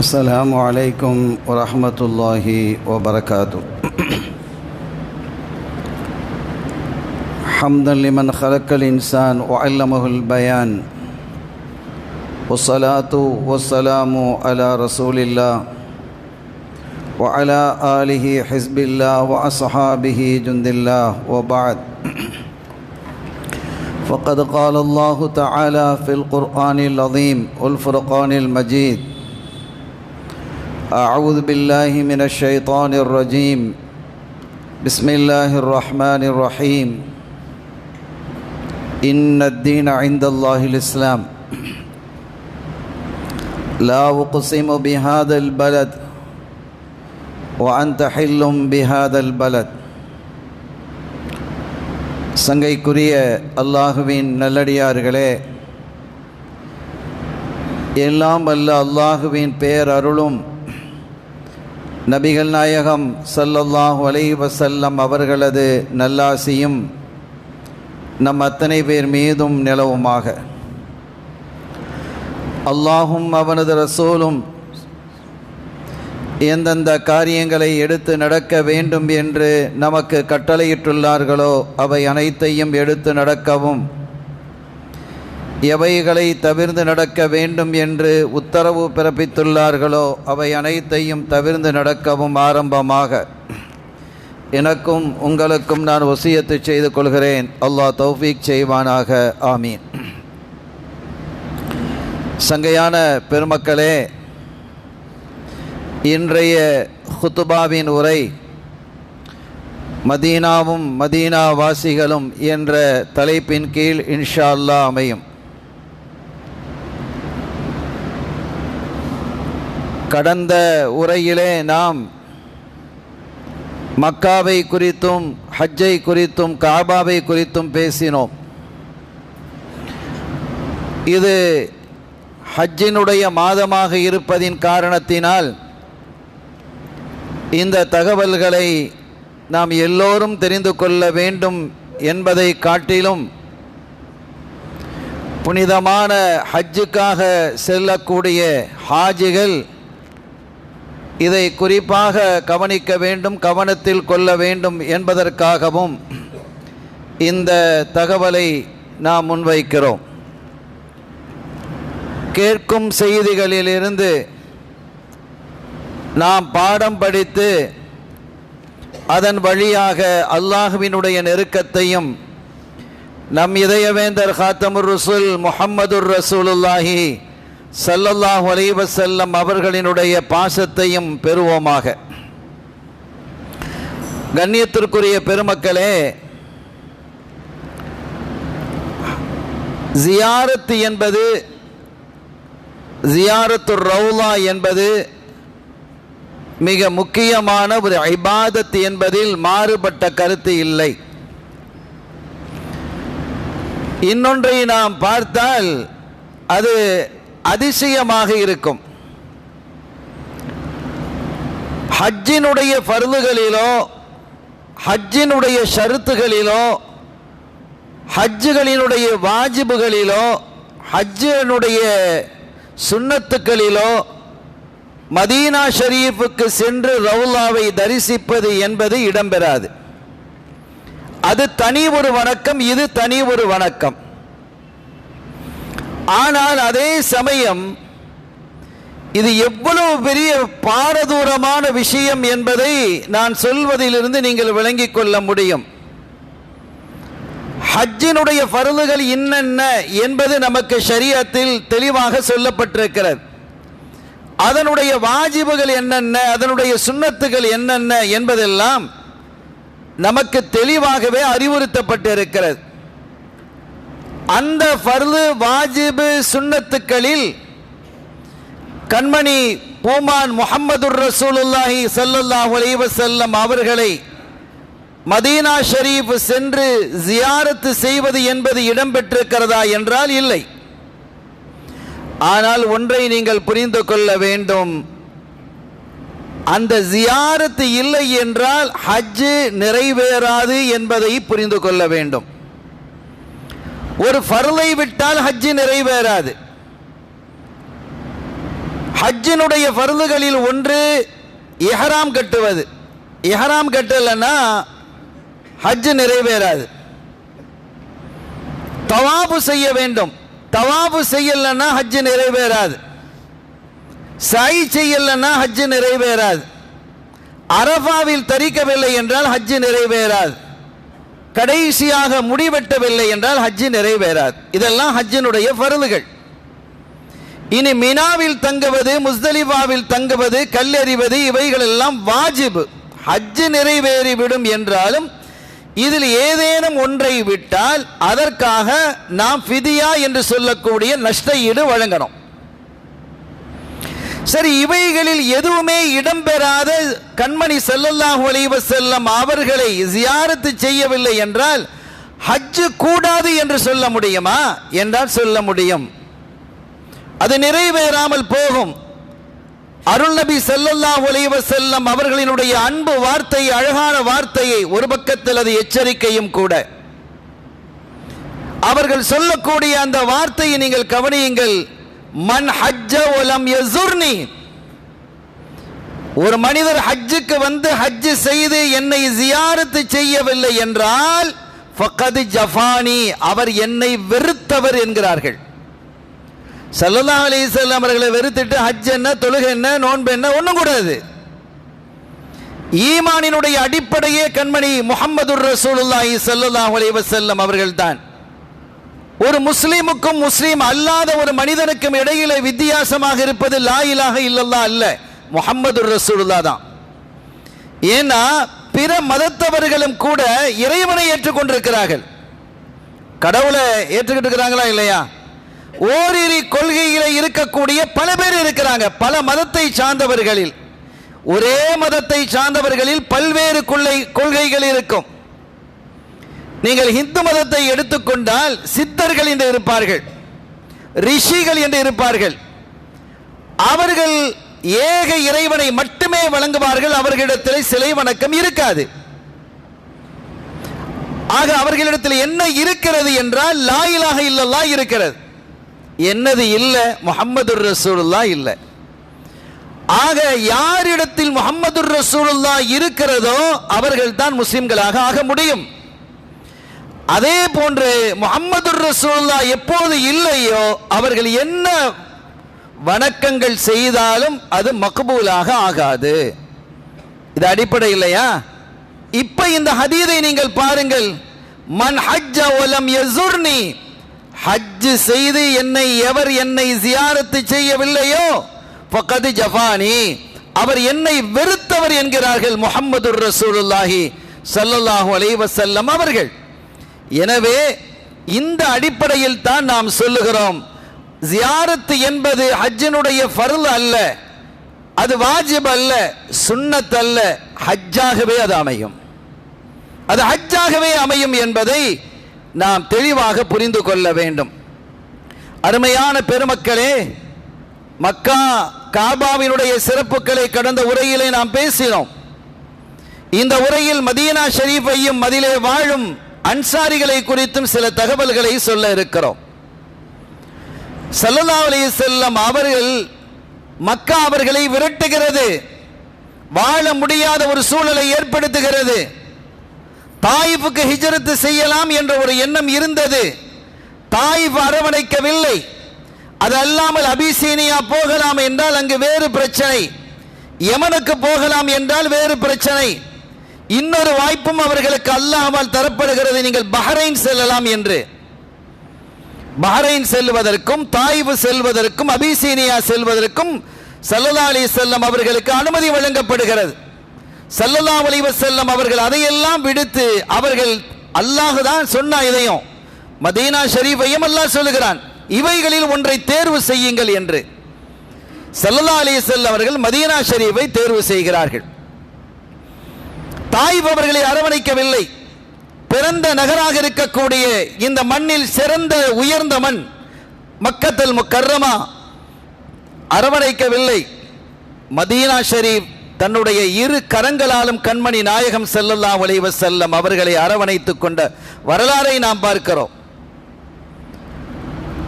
السلام عليكم ورحمة الله وبركاته. حمدا لمن خلق الإنسان وعلمه البيان، والصلاة والسلام على رسول الله وعلى آله حزب الله وأصحابه جند الله، وبعد. فقد قال الله تعالى في القرآن العظيم والفرقان المجيد: أعوذ بالله من الشيطان الرجيم، بسم الله الرحمن الرحيم. إن الدين عند الله الإسلام. لا أقسم بهذا البلد وأنت حل بهذا البلد. சங்கைக்குரிய அல்லாஹுவின் நல்லடியார்களே, எல்லாம் வல்ல அல்லாஹுவின் பேரருளும் நபிகள் நாயகம் ஸல்லல்லாஹு அலைஹி வஸல்லம் அவர்களது நல்லாசியும் நம் அத்தனை பேர் மீதும் நிலவுமாக. அல்லாஹும் அவனது ரசூலும் எந்தெந்த காரியங்களை எடுத்து நடக்க வேண்டும் என்று நமக்கு கட்டளையிட்டுள்ளார்களோ அவை அனைத்தையும் எடுத்து நடக்கவும், எவைகளை தவிர்ந்து நடக்க வேண்டும் என்று உத்தரவு பிறப்பித்துள்ளார்களோ அவை அனைத்தையும் தவிர்ந்து நடக்கவும் ஆரம்பமாக எனக்கும் உங்களுக்கும் நான் வசியத்து செய்து கொள்கிறேன். அல்லாஹ் தௌஃபீக் செய்வானாக. ஆமீன். சங்கையான பெருமக்களே, இன்றைய ஹுத்துபாவின் உரை மதீனாவும் மதீனா வாசிகளும் என்ற தலைப்பின் கீழ் இன்ஷா அல்லாஹ் அமையும். கடந்த உரையிலே நாம் மக்காவை குறித்தும் ஹஜ்ஜை குறித்தும் காபாவை குறித்தும் பேசினோம். இது ஹஜ்ஜினுடைய மாதமாக இருப்பதின் காரணத்தினால் இந்த தகவல்களை நாம் எல்லோரும் தெரிந்து கொள்ள வேண்டும் என்பதை காட்டிலும் புனிதமான ஹஜ்ஜுக்காக செல்லக்கூடிய ஹாஜிகள் இதை குறிப்பாக கவனிக்க வேண்டும், கவனத்தில் கொள்ள வேண்டும் என்பதற்காகவும் இந்த தகவலை நாம் முன்வைக்கிறோம். கேட்கும் செய்திகளிலிருந்து நாம் பாடம் படித்து அதன் வழியாக அல்லாஹுவினுடைய நெருக்கத்தையும் நம் இதயவேந்தர் காத்தமுர் ரசூல் முஹம்மதுர் ரசூலுல்லாஹி ஸல்லல்லாஹு அலைஹி வஸல்லம் அவர்களினுடைய பாசத்தையும் பெறுவோமாக. கண்ணியத்திற்குரிய பெருமக்களே, ஜியாரத் என்பது, ஜியாரத்துர் ரௌலா என்பது மிக முக்கியமான ஒரு இபாதத் என்பதில் மாறுபட்ட கருத்து இல்லை. இன்னொன்றை நாம் பார்த்தால் அது அதிசயமாக இருக்கும். ஹஜ்ஜினுடைய ஃபர்துகளிலோ ஹஜ்ஜினுடைய ஷருத்துகளிலோ ஹஜ்ஜுகளினுடைய வாஜிபுகளிலோ ஹஜ்ஜினுடைய சுன்னத்துக்களிலோ மதீனா ஷரீஃபுக்கு சென்று ரவுலாவை தரிசிப்பது என்பது இடம்பெறாது. அது தனி ஒரு வணக்கம், இது தனி ஒரு வணக்கம். ஆனால் அதே சமயம் இது எவ்வளவு பெரிய பாரதூரமான விஷயம் என்பதை நான் சொல்வதிலிருந்து நீங்கள் விளங்கிக் கொள்ள முடியும். ஹஜ்ஜினுடைய ஃபர்துகள் என்னென்ன என்பது நமக்கு ஷரியத்தில் தெளிவாக சொல்லப்பட்டிருக்கிறது. அதனுடைய வாஜிபுகள் என்னென்ன, அதனுடைய சுன்னத்துகள் என்னென்ன என்பதெல்லாம் நமக்கு தெளிவாகவே அறிவுறுத்தப்பட்டிருக்கிறது. அந்த ஃபர்து வாஜிபு சுன்னத்துக்களில் கண்மணி பூமான் முஹம்மதுர் ரசூலுல்லாஹி ஸல்லல்லாஹு அலைஹி வஸல்லம் அவர்களை மதீனா ஷரீஃப் சென்று ஜியாரத்து செய்வது என்பது இடம்பெற்றிருக்கிறதா என்றால் இல்லை. ஆனால் ஒன்றை நீங்கள் புரிந்து கொள்ள வேண்டும், அந்த ஜியாரத்து இல்லை என்றால் ஹஜ் நிறைவேறாது என்பதை புரிந்து கொள்ள வேண்டும். ஒரு ஃபர்லை விட்டால் ஹஜ் நிறைவேறாது. ஹஜ்ஜினுடைய ஃபர்துகளில் ஒன்று இஹ்ராம் கட்டுவது. இஹ்ராம் கட்டலைன்னா ஹஜ் நிறைவேறாது. தவாபு செய்ய வேண்டும். தவாபு செய்யலைன்னா ஹஜ் நிறைவேறாது. சாய் செய்யலைன்னா ஹஜ் நிறைவேறாது. அரஃபாவில் தரிக்கவில்லை என்றால் ஹஜ் நிறைவேறாது. கடைசியாக முடிவெட்டவில்லை என்றால் ஹஜ் நிறைவேறாது. இதெல்லாம் ஹஜ்ஜினுடைய ஃபர்துகள். இனி மினாவில் தங்குவது, முஸ்தலிஃபாவில் தங்குவது, கல்லெறிவது, இவைகள் எல்லாம் வாஜிபு. ஹஜ் நிறைவேறிவிடும் என்றாலும் இதில் ஏதேனும் ஒன்றை விட்டால் அதற்காக நாம் ஃபிதியா என்று சொல்லக்கூடிய நஷ்ட ஈடு வழங்கணும். சரி, இவைகளில் எதுவுமே இடம்பெறாத கண்மணி ஸல்லல்லாஹு அலைஹி வஸல்லம் அவர்களை ஜியாரத்து செய்யவில்லை என்றால் ஹஜ் கூடாது என்று சொல்ல முடியுமா என்றால் சொல்ல முடியும். அது நிறைவேறாமல் போகும். அருள் நபி ஸல்லல்லாஹு அலைஹி வஸல்லம் அவர்களினுடைய அன்பு வார்த்தை, அழகான வார்த்தையை, ஒரு பக்கத்தில் அது எச்சரிக்கையும் கூட. அவர்கள் சொல்லக்கூடிய அந்த வார்த்தையை நீங்கள் கவனியுங்கள். மன் ஹஜ்ஜ வலம் யஸுர்னி, ஒரு மனிதர் ஹஜ்ஜுக்கு வந்து ஹஜ் செய்து என்னை ஜியாரத்து செய்யவில்லை என்றால் ஃபக்கத் ஜஃபானி, அவர் என்னை வெறுத்தவர் என்கிறார்கள். ஸல்லல்லாஹு அலைஹி வஸல்லம் அவர்களை வெறுத்துட்டு ஹஜ் என்ன, தொழுகை என்ன, நோன்பு என்ன, ஒன்றும் கூடாது. ஈமானினுடைய அடிப்படையே கண்மணி முஹம்மதுர் ரசூலுல்லாஹி ஸல்லல்லாஹு அலைஹி வஸல்லம் அவர்கள் தான். ஒரு முஸ்லீமுக்கும் முஸ்லீம் அல்லாத ஒரு மனிதனுக்கும் இடையிலே வித்தியாசமாக இருப்பது லா இலாஹ இல்லல்லாஹ் அல்ல, முஹம்மதுர் ரசூலுல்லாஹ் தான். ஏன்னா பிற மதத்தவர்களும் கூட இறைவனை ஏற்றுக்கொண்டிருக்கிறார்கள். கடவுளை ஏற்றுக்கிட்டு இருக்கிறாங்களா இல்லையா? ஓரிரு கொள்கையிலே இருக்கக்கூடிய பல பேர் இருக்கிறாங்க. பல மதத்தை சார்ந்தவர்களில், ஒரே மதத்தை சார்ந்தவர்களில் பல்வேறு கொள்கைகள் இருக்கும். நீங்கள் இந்து மதத்தை எடுத்துக்கொண்டால் சித்தர்கள் என்று இருப்பார்கள், ரிஷிகள் என்று இருப்பார்கள். அவர்கள் ஏக இறைவனை மட்டுமே வழங்குவார்கள். அவர்களிடத்தில் சிலை வணக்கம் இருக்காது. ஆக அவர்களிடத்தில் என்ன இருக்கிறது என்றால் லா இலாஹ இல்லல்லாஹ் இருக்கிறது. என்னது இல்லை? முஹம்மதுர் ரசூலுல்லாஹ் இல்லை. ஆக யாரிடத்தில் முஹம்மதுர் ரசூலுல்லாஹ் இருக்கிறதோ அவர்கள் தான் முஸ்லிம்களாக ஆக முடியும். அதே போன்று முஹம்மதுர் ரசூலுல்லாஹ் எப்போது இல்லையோ அவர்கள் என்ன வணக்கங்கள் செய்தாலும் அது மக்பூலாக ஆகாது. இது அடிப்படை இல்லையா? இப்ப இந்த ஹதீஸை நீங்கள் பாருங்கள். மன் ஹஜ்ஜ வலம் யஸுர்னி, ஹஜ் செய்து எவர் என்னை ஜியாரத்து செய்யவில்லையோ ஃபக்கத் ஜஃபானி, அவர் என்னை வெறுத்தவர் என்கிறார்கள் முஹம்மதுர் ரசூலுல்லாஹி ஸல்லல்லாஹு அலைஹி வஸல்லம் அவர்கள். எனவே இந்த அடிப்படையில் தான் நாம் சொல்லுகிறோம், ஜியாரத்து என்பது ஹஜ்ஜினுடைய ஃபர்ல் அல்ல, அது வாஜிப் அல்ல, சுன்னத் அல்ல, ஹஜ்ஜாகவே அது அமையும். அது ஹஜ்ஜாகவே அமையும் என்பதை நாம் தெளிவாக புரிந்து கொள்ள வேண்டும். அருமையான பெருமக்களே, மக்கா காபாவினுடைய சிறப்புகளை கடந்த உரையிலே நாம் பேசினோம். இந்த உரையில் மதீனா ஷரீஃபையும் அதிலே வாழும் அன்சாரிகளை குறித்தும் சில தகவல்களை சொல்ல இருக்கிறோம். ஸல்லல்லாஹு அலைஹி வஸல்லம் அவர்கள் மக்கா அவர்களை விரட்டுகிறது, வாழ முடியாத ஒரு சூழலை ஏற்படுத்துகிறது. தாயிஃபுக்கு ஹிஜ்ரத் செய்யலாம் என்ற ஒரு எண்ணம் இருந்தது. தாயிஃப் அரவணைக்கவில்லை. அது அல்லாமல் அபிசீனியா போகலாம் என்றால் அங்கு வேறு பிரச்சனை, யமனுக்கு போகலாம் என்றால் வேறு பிரச்சனை. இன்னொரு வாய்ப்பும் அவர்களுக்கு அல்லாஹ்வால் தரப்படுகிறது, நீங்கள் பஹ்ரைன் செல்லலாம் என்று. பஹ்ரைன் செல்வதற்கும் தாயிஃப் செல்வதற்கும் அபிசீனியா செல்வதற்கும் ஸல்லல்லாஹு அலைஹி வஸல்லம் அவர்களுக்கு அனுமதி வழங்கப்படுகிறது. ஸல்லல்லாஹு அலைஹி வஸல்லம் அவர்கள் அதையெல்லாம் விடுத்து, அவர்கள் அல்லாஹ் தான் சொன்ன இதையும் மதீனா ஷரீஃபையும் அல்லாஹ் சொல்லுகிறான், இவைகளில் ஒன்றை தேர்வு செய்யுங்கள் என்று. ஸல்லல்லாஹு அலைஹி வஸல்லம் அவர்கள் மதீனா ஷரீஃபை தேர்வு செய்கிறார்கள். தாயிஃப் அவர்களை அரவணைக்கவில்லை. பிறந்த நகராக இருக்கக்கூடிய இந்த மண்ணில் சிறந்த உயர்ந்த மண் மக்கத்துல் முக்கர்ரமா, அரவணைக்கவில்லை. மதீனா ஷரீஃப் தன்னுடைய இரு கரங்களாலும் கண்மணி நாயகம் ஸல்லல்லாஹு அலைஹி வஸல்லம் அவர்களை அரவணைத்துக் கொண்ட வரலாறை நாம் பார்க்கிறோம்.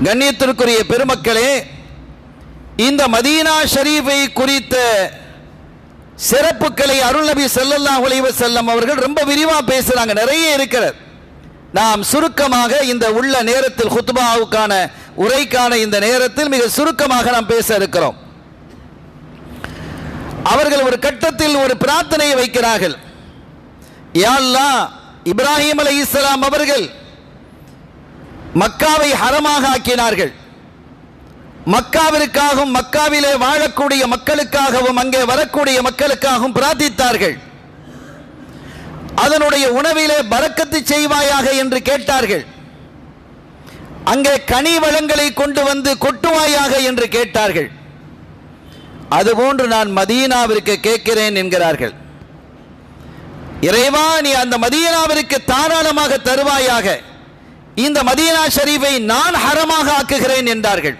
கண்ணியத்திற்குரிய பெருமக்களே, இந்த மதீனா ஷரீஃபை குறித்த சிறப்புகளை அருள் நபி ஸல்லல்லாஹு அலைஹி வஸல்லம் அவர்கள் ரொம்ப விரிவாக பேசுறாங்க, நிறைய இருக்கிறது. நாம் சுருக்கமாக இந்த உள்ள நேரத்தில் குத்பாவுக்கான உரைக்கான இந்த நேரத்தில் மிக சுருக்கமாக நாம் பேச இருக்கிறோம். அவர்கள் ஒரு கட்டத்தில் ஒரு பிரார்த்தனையை வைக்கிறார்கள். யா அல்லாஹ், இப்ராஹிம் அலைஹிஸ்ஸலாம் அவர்கள் மக்காவை ஹரமாக ஆக்கினார்கள். மக்காவிற்காகவும் மக்காவிலே வாழக்கூடிய மக்களுக்காகவும் அங்கே வரக்கூடிய மக்களுக்காகவும் பிரார்த்தித்தார்கள். அதனுடைய உணவிலே பரக்கத்து செய்வாயாக என்று கேட்டார்கள். அங்கே கனி வளங்களை கொண்டு வந்து கொட்டுவாயாக என்று கேட்டார்கள். அதுபோன்று நான் மதீனாவிற்கு கேட்கிறேன் என்கிறார்கள். இறைவா, நீ அந்த மதீனாவிற்கு தாராளமாக தருவாயாக, இந்த மதீனா ஷரீஃபை நான் ஹரமாக ஆக்குகிறேன் என்றார்கள்.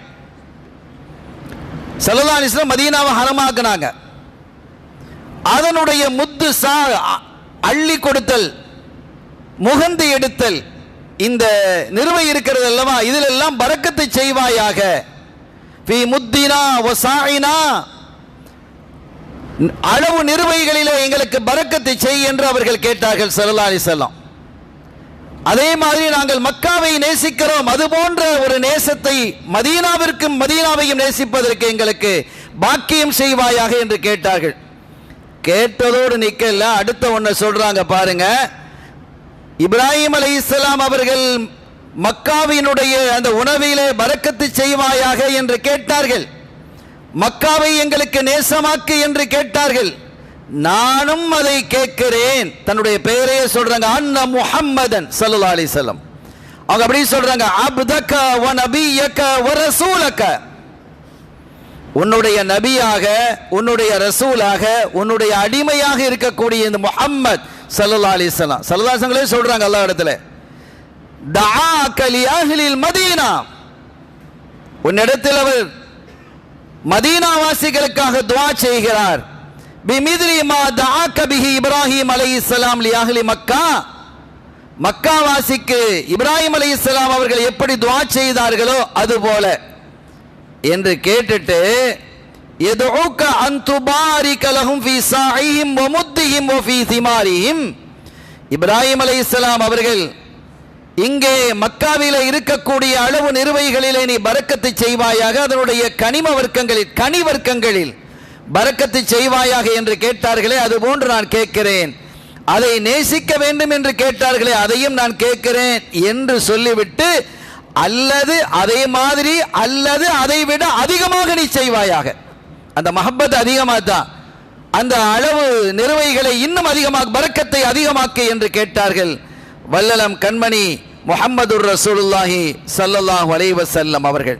ஸல்லல்லாஹு அலைஹி வஸல்லம் மதீனாவை ஹரமாக்குனாங்க. அதனுடைய முத்து அள்ளி கொடுத்தல், முகந்து எடுத்தல், இந்த நிறுவை இருக்கிறது அல்லவா, இதில் எல்லாம் பரக்கத்தை செய்வாயாக. ஃபீ முத்தினா வ சாயினா, அளவு நிறுவைகளிலே எங்களுக்கு பரக்கத்தை செய் என்று அவர்கள் கேட்டார்கள் ஸல்லல்லாஹு அலைஹி வஸல்லம். அதே மாதிரி நாங்கள் மக்காவை நேசிக்கிறோம், அது போன்ற ஒரு நேசத்தை மதீனாவிற்கும் மதீனாவையும் நேசிப்பதற்கு எங்களுக்கு பாக்கியம் செய்வாயாக என்று கேட்டார்கள். கேட்டதோடு நிக்கல, அடுத்த ஒன்றை சொல்றாங்க பாருங்க. இப்ராஹிம் அலைஹிஸ்ஸலாம் அவர்கள் மக்காவினுடைய அந்த உணவிலே பரக்கத்து செய்வாயாக என்று கேட்டார்கள். மக்காவை எங்களுக்கு நேசமாக்கு என்று கேட்டார்கள். நானும் அதை கேட்கிறேன். தன்னுடைய பெயரையே சொல்றாங்க, அன்ன முஹம்மதன் ஸல்லல்லாஹு அலைஹி வஸல்லம். அவங்க அப்படி சொல்றாங்க, அப்தக வ நபியக வ ரசூலக, உன்னுடைய நபியாக, உன்னுடைய ரசூலாக, உன்னுடைய அடிமையாக இருக்கக்கூடிய இந்த முஹம்மத் ஸல்லல்லாஹு அலைஹி வஸல்லம், ஸல்லல்லாஹு அலைஹி வஸல்லம் சொல்றாங்க அல்லாஹ் இடத்துல, தஆக லி அஹ்லில் மதீனா, உன்னிடத்தில் அவர் மதீனா வாசிகளுக்காக துஆ செய்கிறார். பிமித்லி மா தஆக பிஹி இப்ராஹிம் அலைஹிஸ்ஸலாம் லி அஹ்லி மக்கா, மக்கா வாசிக்கு இப்ராஹிம் அலைஹிஸ்ஸலாம் அவர்கள் எப்படி துஆ செய்தார்களோ அதுபோல என்று கேட்டுட்டு, யதுஉக அன் துபாரிக லஹும் ஃபீ சாஇஹிம் வ முத்திஹிம் வ ஃபீ திமாரிஹிம், இப்ராஹிம் அலைஹிஸ்ஸலாம் அவர்கள் இங்கே மக்காவிலே இருக்கக்கூடிய அளவு நிறுவைகளிலே நீ பரக்கத்தை செய்வாயாக, அதனுடைய கனி வர்க்கங்களில் பரக்கத்தை செய்வாயாக என்று கேட்டார்களே, அதுபோன்று நான் கேட்கிறேன். அதை நேசிக்க வேண்டும் என்று கேட்டார்களே, அதையும் நான் கேட்கிறேன் என்று சொல்லிவிட்டு, அல்லது அதே மாதிரி அல்லது அதை விட அதிகமாக நீ செய்வாயாக, அந்த மஹப்பத் அதிகமாக தான், அந்த அளவு நிறுவைகளை இன்னும் அதிகமாக பரக்கத்தை அதிகமாக்கு என்று கேட்டார்கள். வல்லலம் கண்மணி முஹம்மதுர் ரசூலுல்லாஹி ஸல்லல்லாஹு அலைஹி வஸல்லம் அவர்கள்,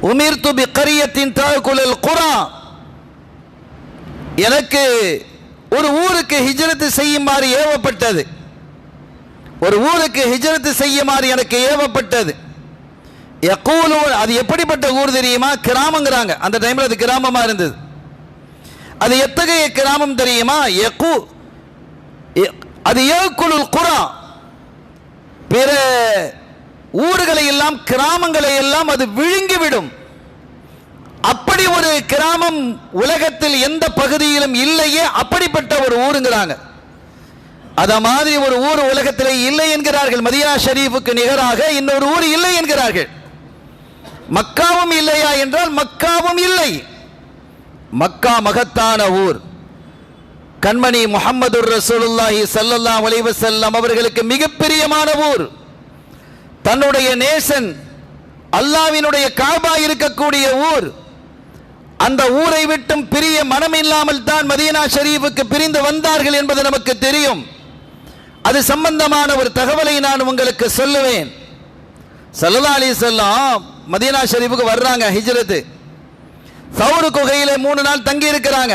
உமிர்து பி கரியத்தின் தஅகுலுல் குரா, எனக்கு ஒரு ஊருக்கு ஹிஜ்ரத் செய்யுமாறு ஏவப்பட்டது, ஒரு ஊருக்கு ஹிஜ்ரத் செய்யுமாறு எனக்கு ஏவப்பட்டது. யகூலு, அது எப்படிப்பட்ட ஊர் தெரியுமா? கிராமங்கிறாங்க. அந்த டைம்ல அது கிராமமா இருந்தது. அது எத்தகைய கிராமம் தெரியுமா? அது யகுலுல் குரா, பிற ஊர்களை எல்லாம் கிராமங்களை எல்லாம் அது விழுங்கிவிடும். அப்படி ஒரு கிராமம் உலகத்தில் எந்த பகுதியிலும் இல்லையே, அப்படிப்பட்ட ஒரு ஊருங்கிறாங்க. அத மாதிரி ஒரு ஊர் உலகத்திலே இல்லை என்கிறார்கள். மதீனா ஷரீஃபுக்கு நிகராக இன்னொரு ஊர் இல்லை என்கிறார்கள். மக்காவும் இல்லையா என்றால் மக்காவும் இல்லை. மக்கா மகத்தான ஊர். கண்மணி முஹம்மதுர் ரசூலுல்லாஹி ஸல்லல்லாஹு அலைஹி வஸல்லம் அவர்களுக்கு மிக பிரியமான ஊர். தன்னுடைய நேசன் அல்லாஹ்வினுடைய காபா இருக்கக்கூடிய ஊர். அந்த ஊரை விட்டும் பிரிய மனம் இல்லாமல் தான் மதீனா ஷரீஃபுக்கு பிரிந்து வந்தார்கள் என்பது நமக்கு தெரியும். அது சம்பந்தமான ஒரு தகவலை நான் உங்களுக்கு சொல்லுவேன். ஸல்லல்லாஹு அலைஹி வஸல்லம் மதீனா ஷரீஃபுக்கு வர்றாங்க ஹிஜ்ரத். சௌர் குகையிலே 3 நாள் தங்கி இருக்கிறாங்க.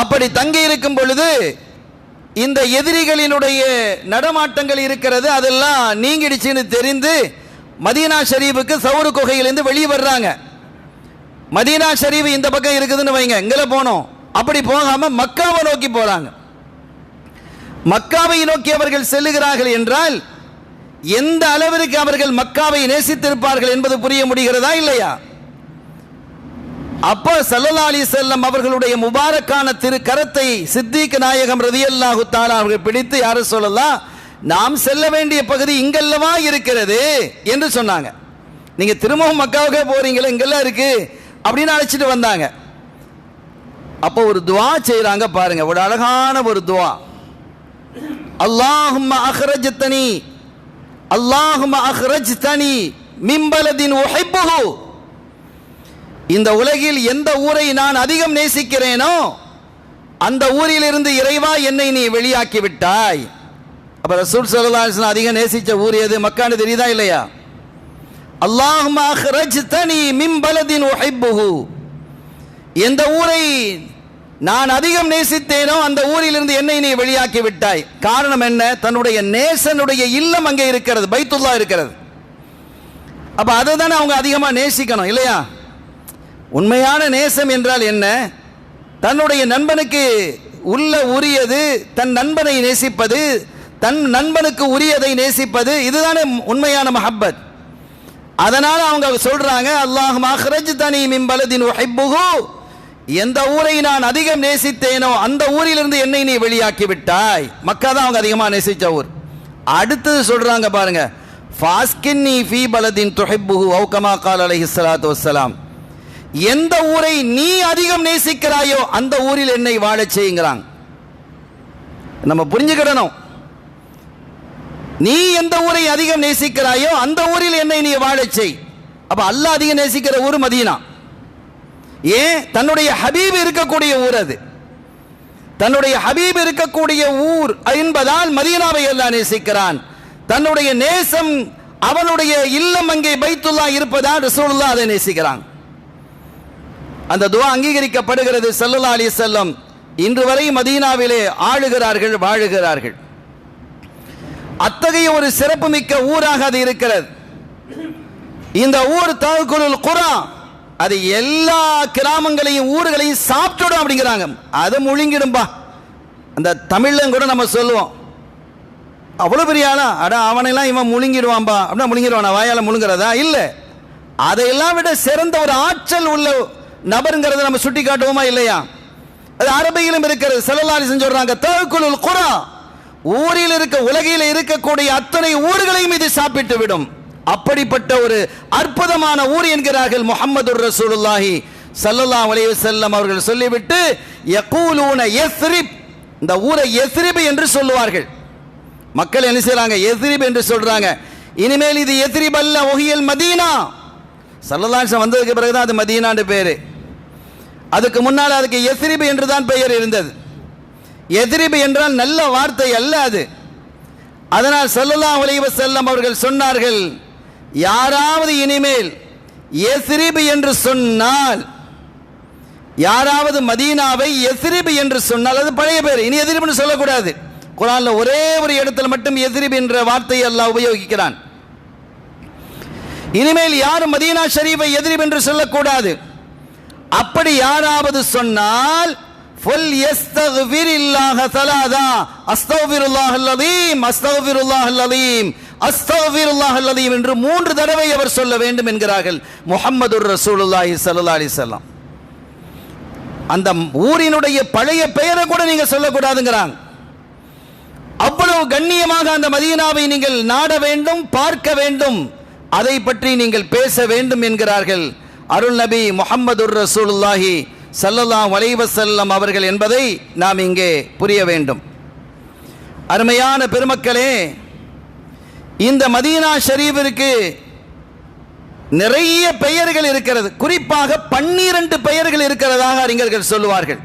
அப்படி தங்கி இருக்கும் பொழுது இந்த எதிரிகளினுடைய நடமாட்டங்கள் இருக்கிறது, அதெல்லாம் நீங்கிடுச்சுன்னு தெரிந்து மதீனா ஷரீஃபுக்கு சௌர் குகையிலிருந்து வெளியே வர்றாங்க. மதீனா ஷரீஃப் இந்த பக்கம் இருக்குதுன்னு வைங்க, இங்கே போனோம். அப்படி போகாம மக்காவை நோக்கி போறாங்க. மக்காவை நோக்கி அவர்கள் செல்லுகிறார்கள் என்றால் எந்த அளவிற்கு அவர்கள் மக்காவை நேசித்திருப்பார்கள் என்பது புரிய முடிகிறதா இல்லையா? அப்போ ஸல்லல்லாஹு அலைஹி வஸல்லம் அவர்களுடைய முபாரக்கான திரு கரத்தை சித்திக் நாயகம் ரலியல்லாஹு தஆலா அவர்கள் பிடித்து, யார சொல்லலாம், நாம் செல்ல வேண்டிய பகுதி இங்கல்லவா இருக்கிறது என்று சொன்னாங்க. நீங்க திரும்பவும் மக்காவுக்கே போறீங்களா, இங்கெல்லாம் இருக்கு அப்படின்னு அழைச்சிட்டு வந்தாங்க. அப்போ ஒரு துவா செய்றாங்க பாருங்க, ஒரு அழகான ஒரு துவா. அல்லாஹும்ம அக்ரஜ்தனி அல்லாஹும்ம அக்ரஜ்தனி மின் பலதின் உஹிப்புஹு. இந்த உலகில் எந்த ஊரை நான் அதிகம் நேசிக்கிறேனோ அந்த ஊரிலிருந்து இறைவா என்னை நீ வெளியாக்கி விட்டாய். அப்ப ரசூல் ஸல்லல்லாஹு அலைஹி வஸல்லம் அதிகம் நேசிச்ச ஊர் எது? மக்கான்னு தெரியுதா இல்லையா? அல்லாஹும்ம அக்ரஜ்தனி மின் பலதின் உஹிப்புஹு. எந்த ஊரை நான் அதிகம் நேசித்தேனோ அந்த ஊரிலிருந்து என்னை நீ வெளியாக்கி விட்டாய். காரணம் என்ன? தன்னுடைய நேசனுடைய இல்லம் அங்கே இருக்கிறது, பைத்துல்லா இருக்கிறது. அப்ப அதை தானே அவங்க அதிகமா நேசிக்கணும் இல்லையா? உண்மையான நேசம் என்றால் என்ன? தன்னுடைய நண்பனுக்கு உள்ள உரியது, தன் நண்பனை நேசிப்பது, தன் நண்பனுக்கு உரியதை நேசிப்பது, இதுதானே உண்மையான மஹப்பத். அதனால அவங்க சொல்றாங்க, அல்லாஹும்ம அக்ரஜ்தனி மின் பலதின் உஹிப்புஹு. எந்த ஊரை நான் அதிகம் நேசித்தேனோ அந்த ஊரிலிருந்து என்னை நீ வெளியாக்கி விட்டாய். மக்கா தான் அவங்க அதிகமா நேசிச்ச ஊர். அடுத்தது சொல்றாங்க பாருங்க, ஃபாஸ்கின்னி ஃபீ பலதின் துஹிப்புஹு அவ் கமா கால அலைஹிஸ்ஸலாத்து வஸ்ஸலாம். எந்த ஊரை நீ அதிகம் நேசிக்கிறாயோ அந்த ஊரில் என்னை வாழச் செய்யுங்கிறாங்க. நம்ம புரிஞ்சுக்கிடணும், நீ எந்த ஊரை அதிகம் நேசிக்கிறாயோ அந்த ஊரில் என்னை நீ வாழச் செய். அப்ப அல்லாஹ் அதிகம் நேசிக்கிற ஊர் மதீனா. ஏன்? தன்னுடைய ஹபீப் இருக்கக்கூடிய ஊர் அது. தன்னுடைய ஹபீப் இருக்கக்கூடிய ஊர் என்பதால் மதீனாவை அல்லாஹ் நேசிக்கிறான். தன்னுடைய நேசம், அவனுடைய இல்லம் அங்கே பைத்துல்லா இருப்பதால் ரசூலுல்லாஹ் அதை நேசிக்கிறான். அந்த துஆ அங்கீகரிக்கப்படுகிறது. ஸல்லல்லாஹு அலைஹி வஸல்லம் இன்று வரை மதீனாவிலே ஆளுகிறார்கள், வாழுகிறார்கள். அத்தகைய ஒரு சிறப்புமிக்க ஊராக அது இருக்கிறது. இந்த ஊர் தஅக்குலுல் குரா, அது எல்லா கிராமங்களையும் ஊர்களையும் சாப்பிட்டுடும் அப்படிங்கிறாங்க. அதை முழுங்கிடும்பா. அந்த தமிழ்ல கூட நம்ம சொல்லுவோம், அவ்வளவு பெரிய ஆளா, அட அவனெல்லாம் இவன் முழுங்கிடுவான்பா அப்படின்னா முழுங்கிடுவானா? வாயால முழுங்குறதா? இல்லை. அதையெல்லாம் விட சிறந்த ஒரு ஆற்றல் உள்ள நபருங்கிறத நம்ம சுட்டி காட்டுவோமா இல்லையா? அது அரபியிலும் இருக்கிறது. ஸல்லல்லாஹு அலைஹி வஸல்லம் சொல்றாங்க, தஅக்குலுல் குரா, ஊரில் இருக்க, உலகில் இருக்கக்கூடிய அத்தனை ஊர்களையும் இது சாப்பிட்டு விடும். அப்படிப்பட்ட ஒரு அற்புதமான ஊர் என்கிறார்கள் முஹம்மதுர் ரசூலுல்லாஹி ஸல்லல்லாஹு அலைஹி வஸல்லம் அவர்கள் சொல்லிவிட்டு, யகூலூன யஸ்ரிப், இந்த ஊரை யஸ்ரிப் என்று சொல்லுவார்கள். மக்கள் என்ன செய்றாங்க? யஸ்ரிப் என்று சொல்றாங்க. இனிமேல் இது யஸ்ரிப் அல்ல, ஒஹியல் மதீனா. ஸல்லல்லாஹு அலைஹி வஸல்லம் வந்ததுக்கு பிறகுதான் அது மதீனான்னு பேரு. அதுக்கு முன்னால் அதுக்கு யஸ்ரிப் என்று தான் பெயர் இருந்தது. யஸ்ரிப் என்றால் நல்ல வார்த்தை அல்ல அது. அதனால் ஸல்லல்லாஹு அலைஹி வஸல்லம் அவர்கள் சொன்னார்கள், யாராவது இனிமேல் யஸ்ரிப் என்று சொன்னால், யாராவது மதீனாவை யஸ்ரிப் என்று சொன்னால், அது பழைய பேர், இனி யஸ்ரிப்னு சொல்லக்கூடாது. குர்ஆன்ல ஒரே ஒரு இடத்துல மட்டும் யஸ்ரிப் என்ற வார்த்தையை அல்லாஹ் உபயோகிக்கிறான். இனிமேல் யாரும் மதீனா ஷரீஃபை யஸ்ரிப் என்று சொல்லக்கூடாது. அப்படி யாராவது சொன்னால், ஃபல் யஸ்தக்ஃபிரில்லாஹ ஸலாதா, அஸ்தக்ஃபிருல்லாஹல் அலீம், அஸ்தக்ஃபிருல்லாஹல் அலீம், அஸ்தக்ஃபிருல்லாஹல் அலீம் என்று 3 தடவை அவர் சொல்ல வேண்டும் என்கிறார்கள் முஹம்மதுர் ரசூலுல்லாஹி ஸல்லல்லாஹு அலைஹி வஸல்லம். அந்த ஊரினுடைய பழைய பெயரை கூட நீங்க சொல்லக்கூடாதுங்கிறாங்க. அவ்வளவு கண்ணியமாக அந்த மதீனாவை நீங்கள் நாட வேண்டும், பார்க்க வேண்டும், அதை பற்றி நீங்கள் பேச வேண்டும் என்கிறார்கள் அருள் நபி முஹம்மதுர் ரசூலுல்லாஹி ஸல்லல்லாஹு அலைஹி வஸல்லம் அவர்கள் என்பதை நாம் இங்கே புரிய வேண்டும். அருமையான பெருமக்களே, இந்த மதீனா ஷரீஃபிற்கு நிறைய பெயர்கள் இருக்கிறது. குறிப்பாக 12 பெயர்கள் இருக்கிறதாக அறிஞர்கள் சொல்லுவார்கள்.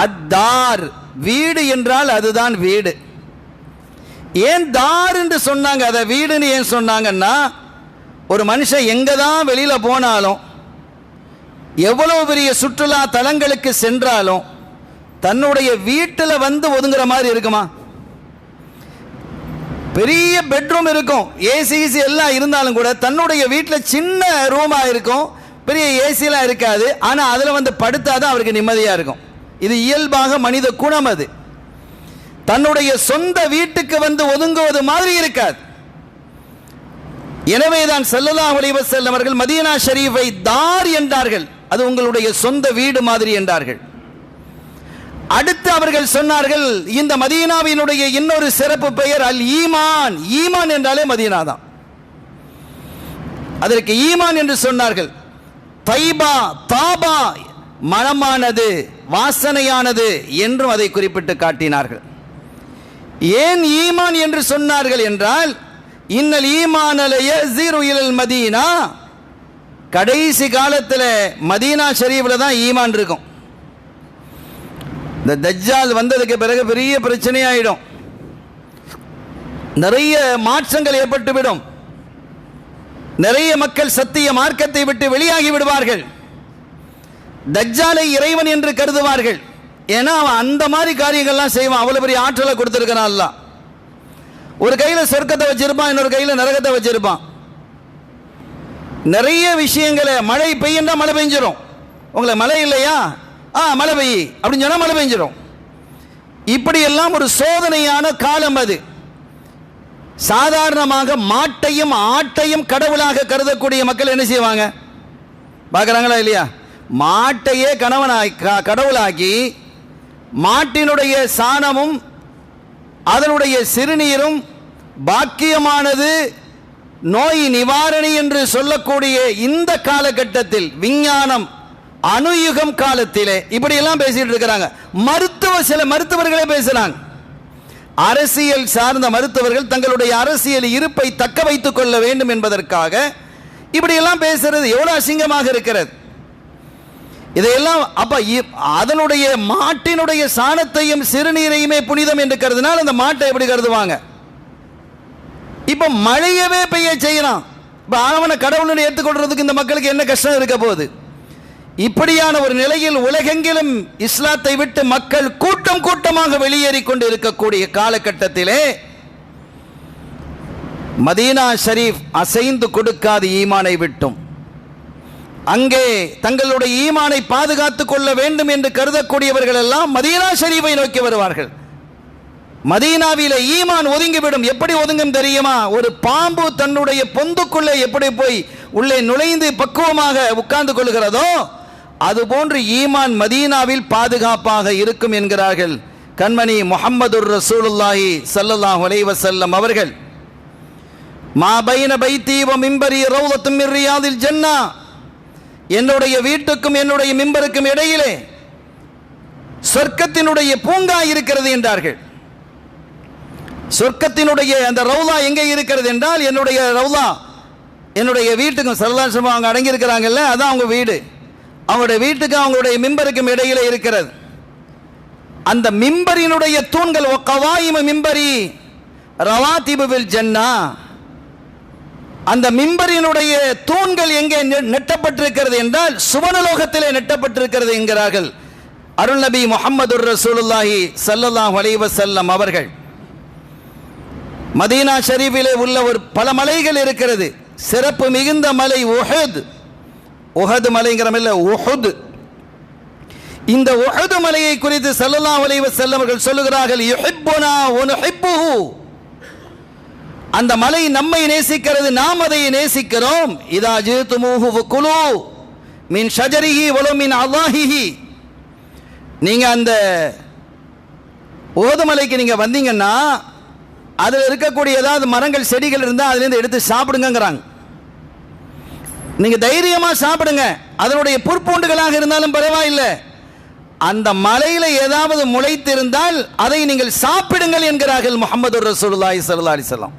அத்தார், வீடு என்றால் அதுதான் வீடு. ஏன் தார் என்று சொன்னாங்க, அதை வீடுன்னு ஏன் சொன்னாங்கன்னா, ஒரு மனுஷன் எங்க தான் வெளியில போனாலும், எவ்வளவு பெரிய சுற்றுலா தலங்களுக்கு சென்றாலும் தன்னுடைய வீட்டில் வந்து ஒதுங்குற மாதிரி இருக்குமா? பெரிய பெட்ரூம் இருக்கும், ஏசி எல்லாம் இருந்தாலும் கூட தன்னுடைய வீட்டில் சின்ன ரூமா இருக்கும், பெரிய ஏசிலாம் இருக்காது. ஆனால் அதில் வந்து படுத்தாதான் அவருக்கு நிம்மதியாக இருக்கும். இது இயல்பாக மனித குணம். அது தன்னுடைய சொந்த வீட்டுக்கு வந்து ஒதுங்குவது மாதிரி இருக்காது. எனவேதான் ஸல்லல்லாஹு அலைஹி வஸல்லம் அவர்கள் மதீனா ஷரீஃபை தார் என்றார்கள், அது உங்களுடைய சொந்த வீடு மாதிரி என்றார்கள். அடுத்து அவர்கள் சொன்னார்கள், இந்த மதீனாவினுடைய இன்னொரு சிறப்பு பெயர் அல் ஈமான். ஈமான் என்றாலே மதீனா தான், அதற்கு ஈமான் என்று சொன்னார்கள். தைபா, தாபா, மனமானது, வாசனையானது என்றும் அதை குறிப்பிட்டு காட்டினார்கள். ஏன் ஈமான் என்று சொன்னார்கள் என்றால், இன்னல் ஈமான் யஸீரு இலல் மதீனா, கடைசி காலத்தில் மதீனா ஷரீஃபில் தான் ஈமான் இருக்கும். இந்த தஜ்ஜால் வந்ததுக்கு பிறகு பெரிய பிரச்சனையாயிடும், நிறைய மாற்றங்கள் ஏற்பட்டுவிடும், நிறைய மக்கள் சத்திய மார்க்கத்தை விட்டு வெளியாகி விடுவார்கள், தஜ்ஜாலை இறைவன் என்று கருதுவார்கள். ஏன்னா அவன் அந்த மாதிரி காரியங்கள்லாம் செய்வான், அவ்வளவு பெரிய ஆற்றலை கொடுத்திருக்கிறான் அல்லாஹ். ஒரு கையில சொர்க்கத்தை வச்சிருப்பான், இன்னொரு கையில நரகத்தை வச்சிருப்பான். நிறைய விஷயங்களை, மழை பெய்யண்டா மழை பெஞ்சிரும், உங்களை மழை இல்லையா, மழை பெய்ய அப்படின்னு சொன்னா மழை பெஞ்சிரும். இப்படி எல்லாம் ஒரு சோதனையான காலம் அது. சாதாரணமாக மாட்டையும் ஆட்டையும் கடவுளாக கருதக்கூடிய மக்கள் என்ன செய்வாங்க பார்க்குறாங்களா இல்லையா? மாட்டையே கடவுளாக்கி மாட்டினுடைய சாணமும் அதனுடைய சிறுநீரும் பாக்கியமானது, நோய் நிவாரணி என்று சொல்லக்கூடிய இந்த காலகட்டத்தில், விஞ்ஞானம் அணுயுகம் காலத்திலே இப்படியெல்லாம் பேசிட்டு இருக்கிறாங்க. சில மருத்துவர்களே பேசுறாங்க. அரசியல் சார்ந்த மருத்துவர்கள் தங்களுடைய அரசியல் இருப்பை தக்க வைத்துக் கொள்ள வேண்டும் என்பதற்காக இப்படியெல்லாம் பேசுறது எவ்வளவு அசிங்கமாக இருக்கிறது. இதையெல்லாம் அப்ப அதனுடைய மாட்டினுடைய சாணத்தையும் சிறுநீரையுமே புனிதம் என்று கருதினால் அந்த மாட்டை எப்படி கருதுவாங்க? இப்ப மழையவே பெய்ய செய்யலாம். இப்ப அவனை கடவுளை ஏற்றுக்கொள்றதுக்கு இந்த மக்களுக்கு என்ன கஷ்டம் இருக்க போகுது? இப்படியான ஒரு நிலையில் உலகெங்கிலும் இஸ்லாத்தை விட்டு மக்கள் கூட்டம் கூட்டமாக வெளியேறி கொண்டு இருக்கக்கூடிய காலகட்டத்திலே மதீனா ஷரீஃப் அசைந்து கொடுக்காது ஈமானை விட்டும். அங்கே தங்களுடைய ஈமானை பாதுகாத்துக் கொள்ள வேண்டும் என்று கருதக்கூடியவர்கள் எல்லாம் மதீனா ஷரீஃபை நோக்கி வருவார்கள். மதீனாவில ஈமான் ஒதுங்கிவிடும். எப்படி ஒதுங்கும் தெரியுமா? ஒரு பாம்பு தன்னுடைய பொந்துக்குள்ளே எப்படி போய் உள்ளே நுழைந்து பக்குவமாக உட்கார்ந்து கொள்கிறதோ அதுபோன்று ஈமான் மதீனாவில் பாதுகாப்பாக இருக்கும் என்கிறார்கள் கண்மணி முஹம்மதுர் ரசூலுல்லாஹி ஸல்லல்லாஹு அலைஹி வஸல்லம் அவர்கள். மா பைன பைத்தி வ மிம்பரி ரௌதத்தும் மின் ரியாதில் ஜன்னா, என்னுடைய வீட்டுக்கும் என்னுடைய மிம்பருக்கும் இடையிலே சொர்க்கத்தினுடைய பூங்கா இருக்கிறது என்றார்கள். சொர்க்கத்தினுடைய அந்த ரௌலா எங்கே இருக்கிறது என்றால், என்னுடைய ரௌலா என்னுடைய வீட்டுக்கும் சல்லல்லாஹு அவங்க அடங்கி இருக்கிறாங்கல்ல, அதான் அவங்க வீடு, அவங்களுடைய வீட்டுக்கும் அவங்களுடைய மிம்பருக்கும் இடையிலே இருக்கிறது. அந்த மிம்பரினுடைய தூண்கள் கவாயிம மிம்பரி ரவாத்திபு பில் ஜன்னா, அந்த மிம்பரினுடைய தூண்கள் எங்கே நெட்டப்பட்டிருக்கிறது என்றால் சுவனலோகத்திலே நெட்டப்பட்டிருக்கிறது என்கிறார்கள் அருள் நபி முஹம்மதுர் ரசூலுல்லாஹி ஸல்லல்லாஹு அலைஹி வஸல்லம் அவர்கள். மதீனா ஷரீஃபிலே உள்ள ஒரு பல மலைகள் இருக்கிறது. சிறப்பு மிகுந்த மலை உஹத். உஹது மலைங்கிறமில்ல, உஹுத். இந்த உஹது மலையை குறித்து ஸல்லல்லாஹு அலைஹி வஸல்லம் அவர்கள் சொல்லுகிறார்கள், யுஹிப்புனா வ நுஹிப்புஹு, அந்த மலை நம்மை நேசிக்கிறது, நாம் அதை நேசிக்கிறோம். இதா ஜிதுமுஹு ஃபகுலு மின் ஷஜரிஹி வலு மின் அல்லாஹிஹி, நீங்க அந்த உஹது மலைக்கு நீங்க வந்தீங்கன்னா அதில் இருக்கக்கூடிய ஏதாவது மரங்கள் செடிகள் இருந்தால் அதுலேருந்து எடுத்து சாப்பிடுங்கிறாங்க. நீங்கள் தைரியமாக சாப்பிடுங்க, அதனுடைய புற்பூண்டுகளாக இருந்தாலும் பரவாயில்லை. அந்த மலையில் ஏதாவது முளைத்திருந்தால் அதை நீங்கள் சாப்பிடுங்கள் என்கிறார்கள் முஹம்மது ரசூலுல்லாஹி ஸல்லல்லாஹு அலைஹி வஸல்லம்.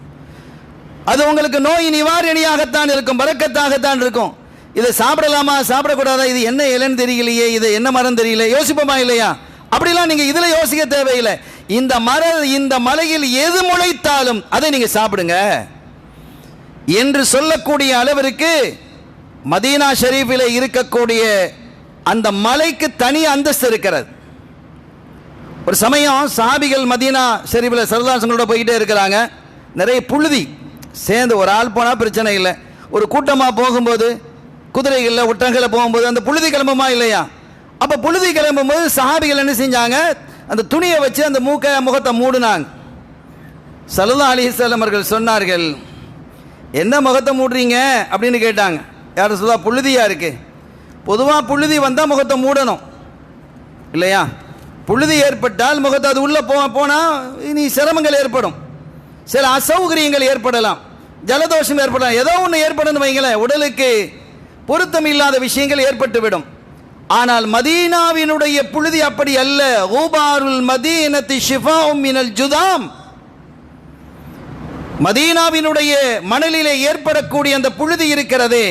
அது உங்களுக்கு நோய் நிவாரணியாகத்தான் இருக்கும், பரக்கத்தாகத்தான் இருக்கும். இதை சாப்பிடலாமா சாப்பிடக்கூடாதா, இது என்ன இலைன்னு தெரியலையே, இது என்ன மரம் தெரியல, யோசிப்போமா இல்லையா? அப்படிலாம் நீங்கள் இதில் யோசிக்க தேவையில்லை. இந்த மலையில் எது முளைத்தாலும் அதை நீங்க சாப்பிடுங்க என்று சொல்லக்கூடிய அளவிற்கு மதீனா ஷரீஃபிலே இருக்கக்கூடிய அந்த மலைக்கு தனி அந்தஸ்து இருக்கிறது. ஒரு சமயம் சஹாபிகள் மதீனா ஷரீஃபில் சரதாசங்களோட போய்கிட்டே இருக்கிறாங்க. நிறைய புழுதி சேர்ந்து, ஒரு ஆள் போனால் பிரச்சனை இல்லை, ஒரு கூட்டமாக போகும்போது குதிரைகளில் ஒட்டங்களில் போகும்போது அந்த புழுதி கிளம்புமா இல்லையா? அப்போ புழுதி கிளம்பும்போது சஹாபிகள் என்ன செஞ்சாங்க, அந்த துணியை வச்சு அந்த முகத்தை மூடினாங்க. ஸல்லல்லாஹு அலைஹி வஸல்லம் அவர்கள் சொன்னார்கள், என்ன முகத்தை மூடுறீங்க அப்படின்னு கேட்டாங்க. யார் சொல்லுவா? புழுதியாக இருக்குது. பொதுவாக புழுதி வந்தால் முகத்தை மூடணும் இல்லையா? புழுதி ஏற்பட்டால் முகத்தை அது உள்ளே போனால் இனி சிரமங்கள் ஏற்படும், சில அசௌகரியங்கள் ஏற்படலாம், ஜலதோஷம் ஏற்படலாம், ஏதோ ஒன்று ஏற்படணும் வைங்களேன், உடலுக்கு பொருத்தம் இல்லாத விஷயங்கள் ஏற்பட்டுவிடும். ஆனால் மதீனாவினுடைய புழுதி அப்படி அல்ல. ஊபாருல் மதீனத்தி ஷிஃபாஉம் மினல் ஜுதாம். மதீனாவினுடைய மணலிலே ஏற்படக்கூடிய அந்த புழுதி இருக்கிறதே,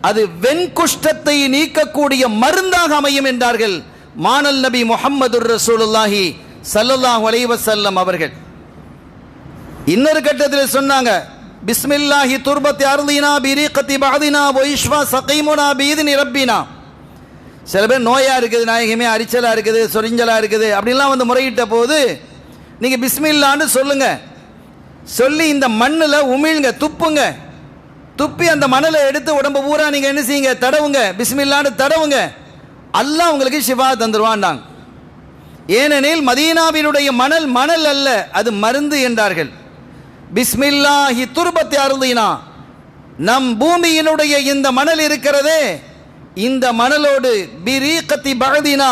அது வெண்குஷ்டத்தை நீக்கக்கூடிய மருந்தாக அமையும் என்றார்கள் மானல் நபி முஹம்மதுர் ரசூலுல்லாஹி ஸல்லல்லாஹு அலைஹி வஸல்லம் அவர்கள். இன்னொரு கட்டத்தில் சொன்னாங்க, பிஸ்மில்லாஹி துர்பத்தி அர்தினா பிரீகத்தி பஅதினா வைஷ்வா சகீமுனா பீதினி ரப்பினா. சில பேர் நோயாக இருக்குது, நாயகமே அரிச்சலாக இருக்குது, சொரிஞ்சலாக இருக்குது அப்படின்லாம் வந்து முறையிட்ட போது நீங்கள் பிஸ்மில்லான்னு சொல்லுங்கள். சொல்லி இந்த மண்ணில் உமிழ்ங்க, துப்புங்க. துப்பி அந்த மணலை எடுத்து உடம்பு பூரா நீங்கள் என்ன செய்யுங்க? தடவுங்க, பிஸ்மில்லான்னு தடவுங்க. அல்லாஹ் உங்களுக்கு ஷிஃபா தந்துருவான்டாங்க. ஏனெனில் மதீனாவினுடைய மணல் மணல் அல்ல, அது மருந்து என்றார்கள். பிஸ்மில்லாஹி துர்பத்தி அர்தினா, நம் பூமியினுடைய இந்த மணல் இருக்கிறதே, இந்த மணலோடு பிரீகத்தி பஅதினா,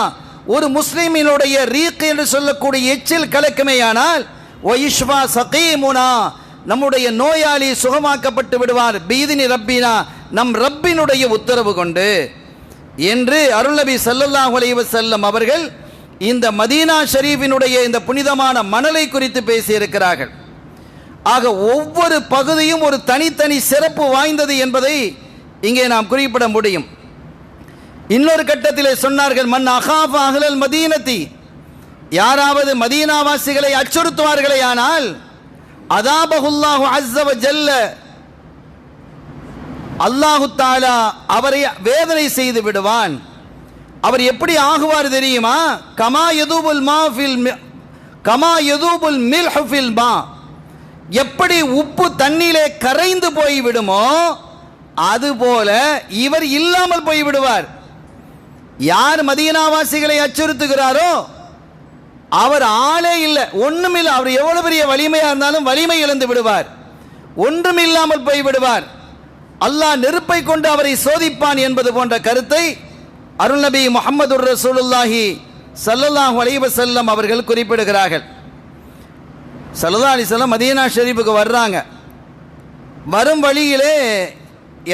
ஒரு முஸ்லிமினுடைய ரீக் என்று சொல்லக்கூடிய எச்சில் கலக்குமேயானால் வைஷ்வா சகீமுனா, நம்முடைய நோயாளி சுகமாக்கப்பட்டு விடுவார், பீதினி ரப்பினா, நம் ரப்பினுடைய உத்தரவு கொண்டு என்று அருள்நபி ஸல்லல்லாஹு அலைஹி வஸல்லம் அவர்கள் இந்த மதீனா ஷரீஃபினுடைய இந்த புனிதமான மணலை குறித்து பேசியிருக்கிறார்கள். ஆக ஒவ்வொரு பகுதியும் ஒரு தனித்தனி சிறப்பு வாய்ந்தது என்பதை இங்கே நாம் குறிப்பிட முடியும். இன்னொரு கட்டத்திலே சொன்னார்கள், மன் அகாஃப அஹ்லல் மதீனத்தி, யாராவது மதீனாவாசிகளை அச்சுறுத்துவார்களே ஆனால் அதாபஹுல்லாஹு அஸ்ஸ வ ஜல்ல, அல்லாஹு தஆலா அவரை வேதனை செய்து விடுவான். அவர் எப்படி ஆகுவார் தெரியுமா? கமா யதூபுல் மில்ஹு ஃபில் மா, எப்படி உப்பு தண்ணீரிலே கரைந்து போய் விடுமோ அதுபோல இவர் இல்லாமல் போய் விடுவார். யார் மதீனாவாசிகளை அச்சுறுத்துகிறாரோ அவர் ஆளே இல்லை, ஒன்றும் இல்லை. அவர் எவ்வளவு பெரிய வலிமையாக இருந்தாலும் வலிமை இழந்து விடுவார், ஒன்றும் இல்லாமல் போய் விடுவார். அல்லாஹ் நெருப்பை கொண்டு அவரை சோதிப்பான் என்பது போன்ற கருத்தை அருள்நபி முஹம்மதுர் ரசூலுல்லாஹி ஸல்லல்லாஹு அலைஹி வஸல்லம் அவர்கள் குறிப்பிடுகிறார்கள். ஸல்லல்லாஹு அலைஹி வஸல்லம் மதீனா ஷரீஃபுக்கு வர்றாங்க. வரும் வழியிலே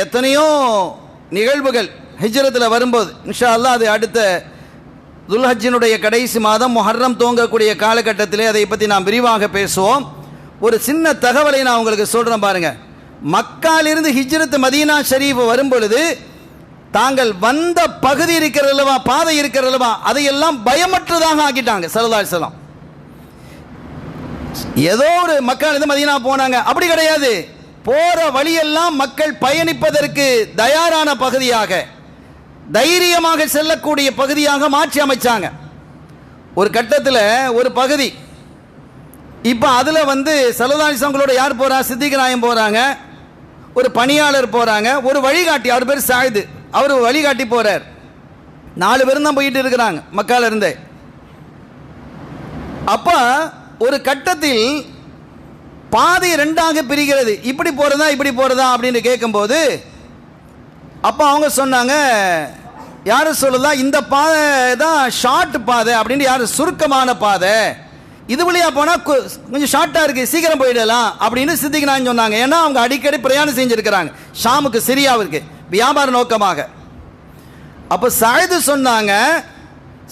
எத்தனையோ நிகழ்வுகள் ஹிஜ்ரத்தில் வரும்போது, இன்ஷா அல்லாஹ் அது அடுத்த துல்ஹஜ்ஜினுடைய கடைசி மாதம் முஹர்ரம் துவங்கக்கூடிய காலகட்டத்திலே அதை பற்றி நாம் விரிவாக பேசுவோம். ஒரு சின்ன தகவலை நான் உங்களுக்கு சொல்கிறேன் பாருங்கள். மக்காலிருந்து ஹிஜ்ரத் மதீனா ஷரீஃப் வரும் பொழுது தாங்கள் வந்த பகுதி இருக்கிறல்லவா, பாதை இருக்கிறல்லவா, அதையெல்லாம் பயமற்றதாக ஆக்கிட்டாங்க ஸல்லல்லாஹு அலைஹி வஸல்லம். ஏதோ ஒரு மக்காலிருந்து மதீனா போனாங்க அப்படி கிடையாது. போற வழியெல்லாம் மக்கள் பயணிப்பதற்கு தயாரான பகுதியாக, தைரியமாக செல்லக்கூடிய பகுதியாக மாற்றி அமைச்சாங்க. ஒரு கட்டத்தில் ஒரு பகுதி, இப்போ அதில் வந்து ஸல்லல்லாஹு அலைஹி வஸல்லம் யார் போகிறா? சித்திக் நாயம் போகிறாங்க, ஒரு பணியாளர் போகிறாங்க, ஒரு வழிகாட்டி, அவர் பேர் சாயிது, அவர் வழிகாட்டி போகிறார். 4 பேரும் தான் போயிட்டு இருக்கிறாங்க மக்கால இருந்து. அப்போ ஒரு கட்டத்தில் பாதை 2ஆக பிரிகிறது. இப்படி போகிறதா இப்படி போகிறதா அப்படின்னு கேட்கும்போது அப்போ அவங்க சொன்னாங்க, யாரும் சொல்லுதா இந்த பாதை தான் ஷார்ட் பாதை அப்படின்னு, யார் சுருக்கமான பாதை, இது வழியாக போனால் கொஞ்சம் ஷார்ட்டாக இருக்குது, சீக்கிரம் போயிடலாம் அப்படின்னு சித்திக் நாயகம் சொன்னாங்க. ஏன்னா அவங்க அடிக்கடி பிரயாணம் செஞ்சுருக்கிறாங்க ஷாமுக்கு, சிரியாவிற்கு வியாபார நோக்கமாக. அப்போ சாயிது சொன்னாங்க,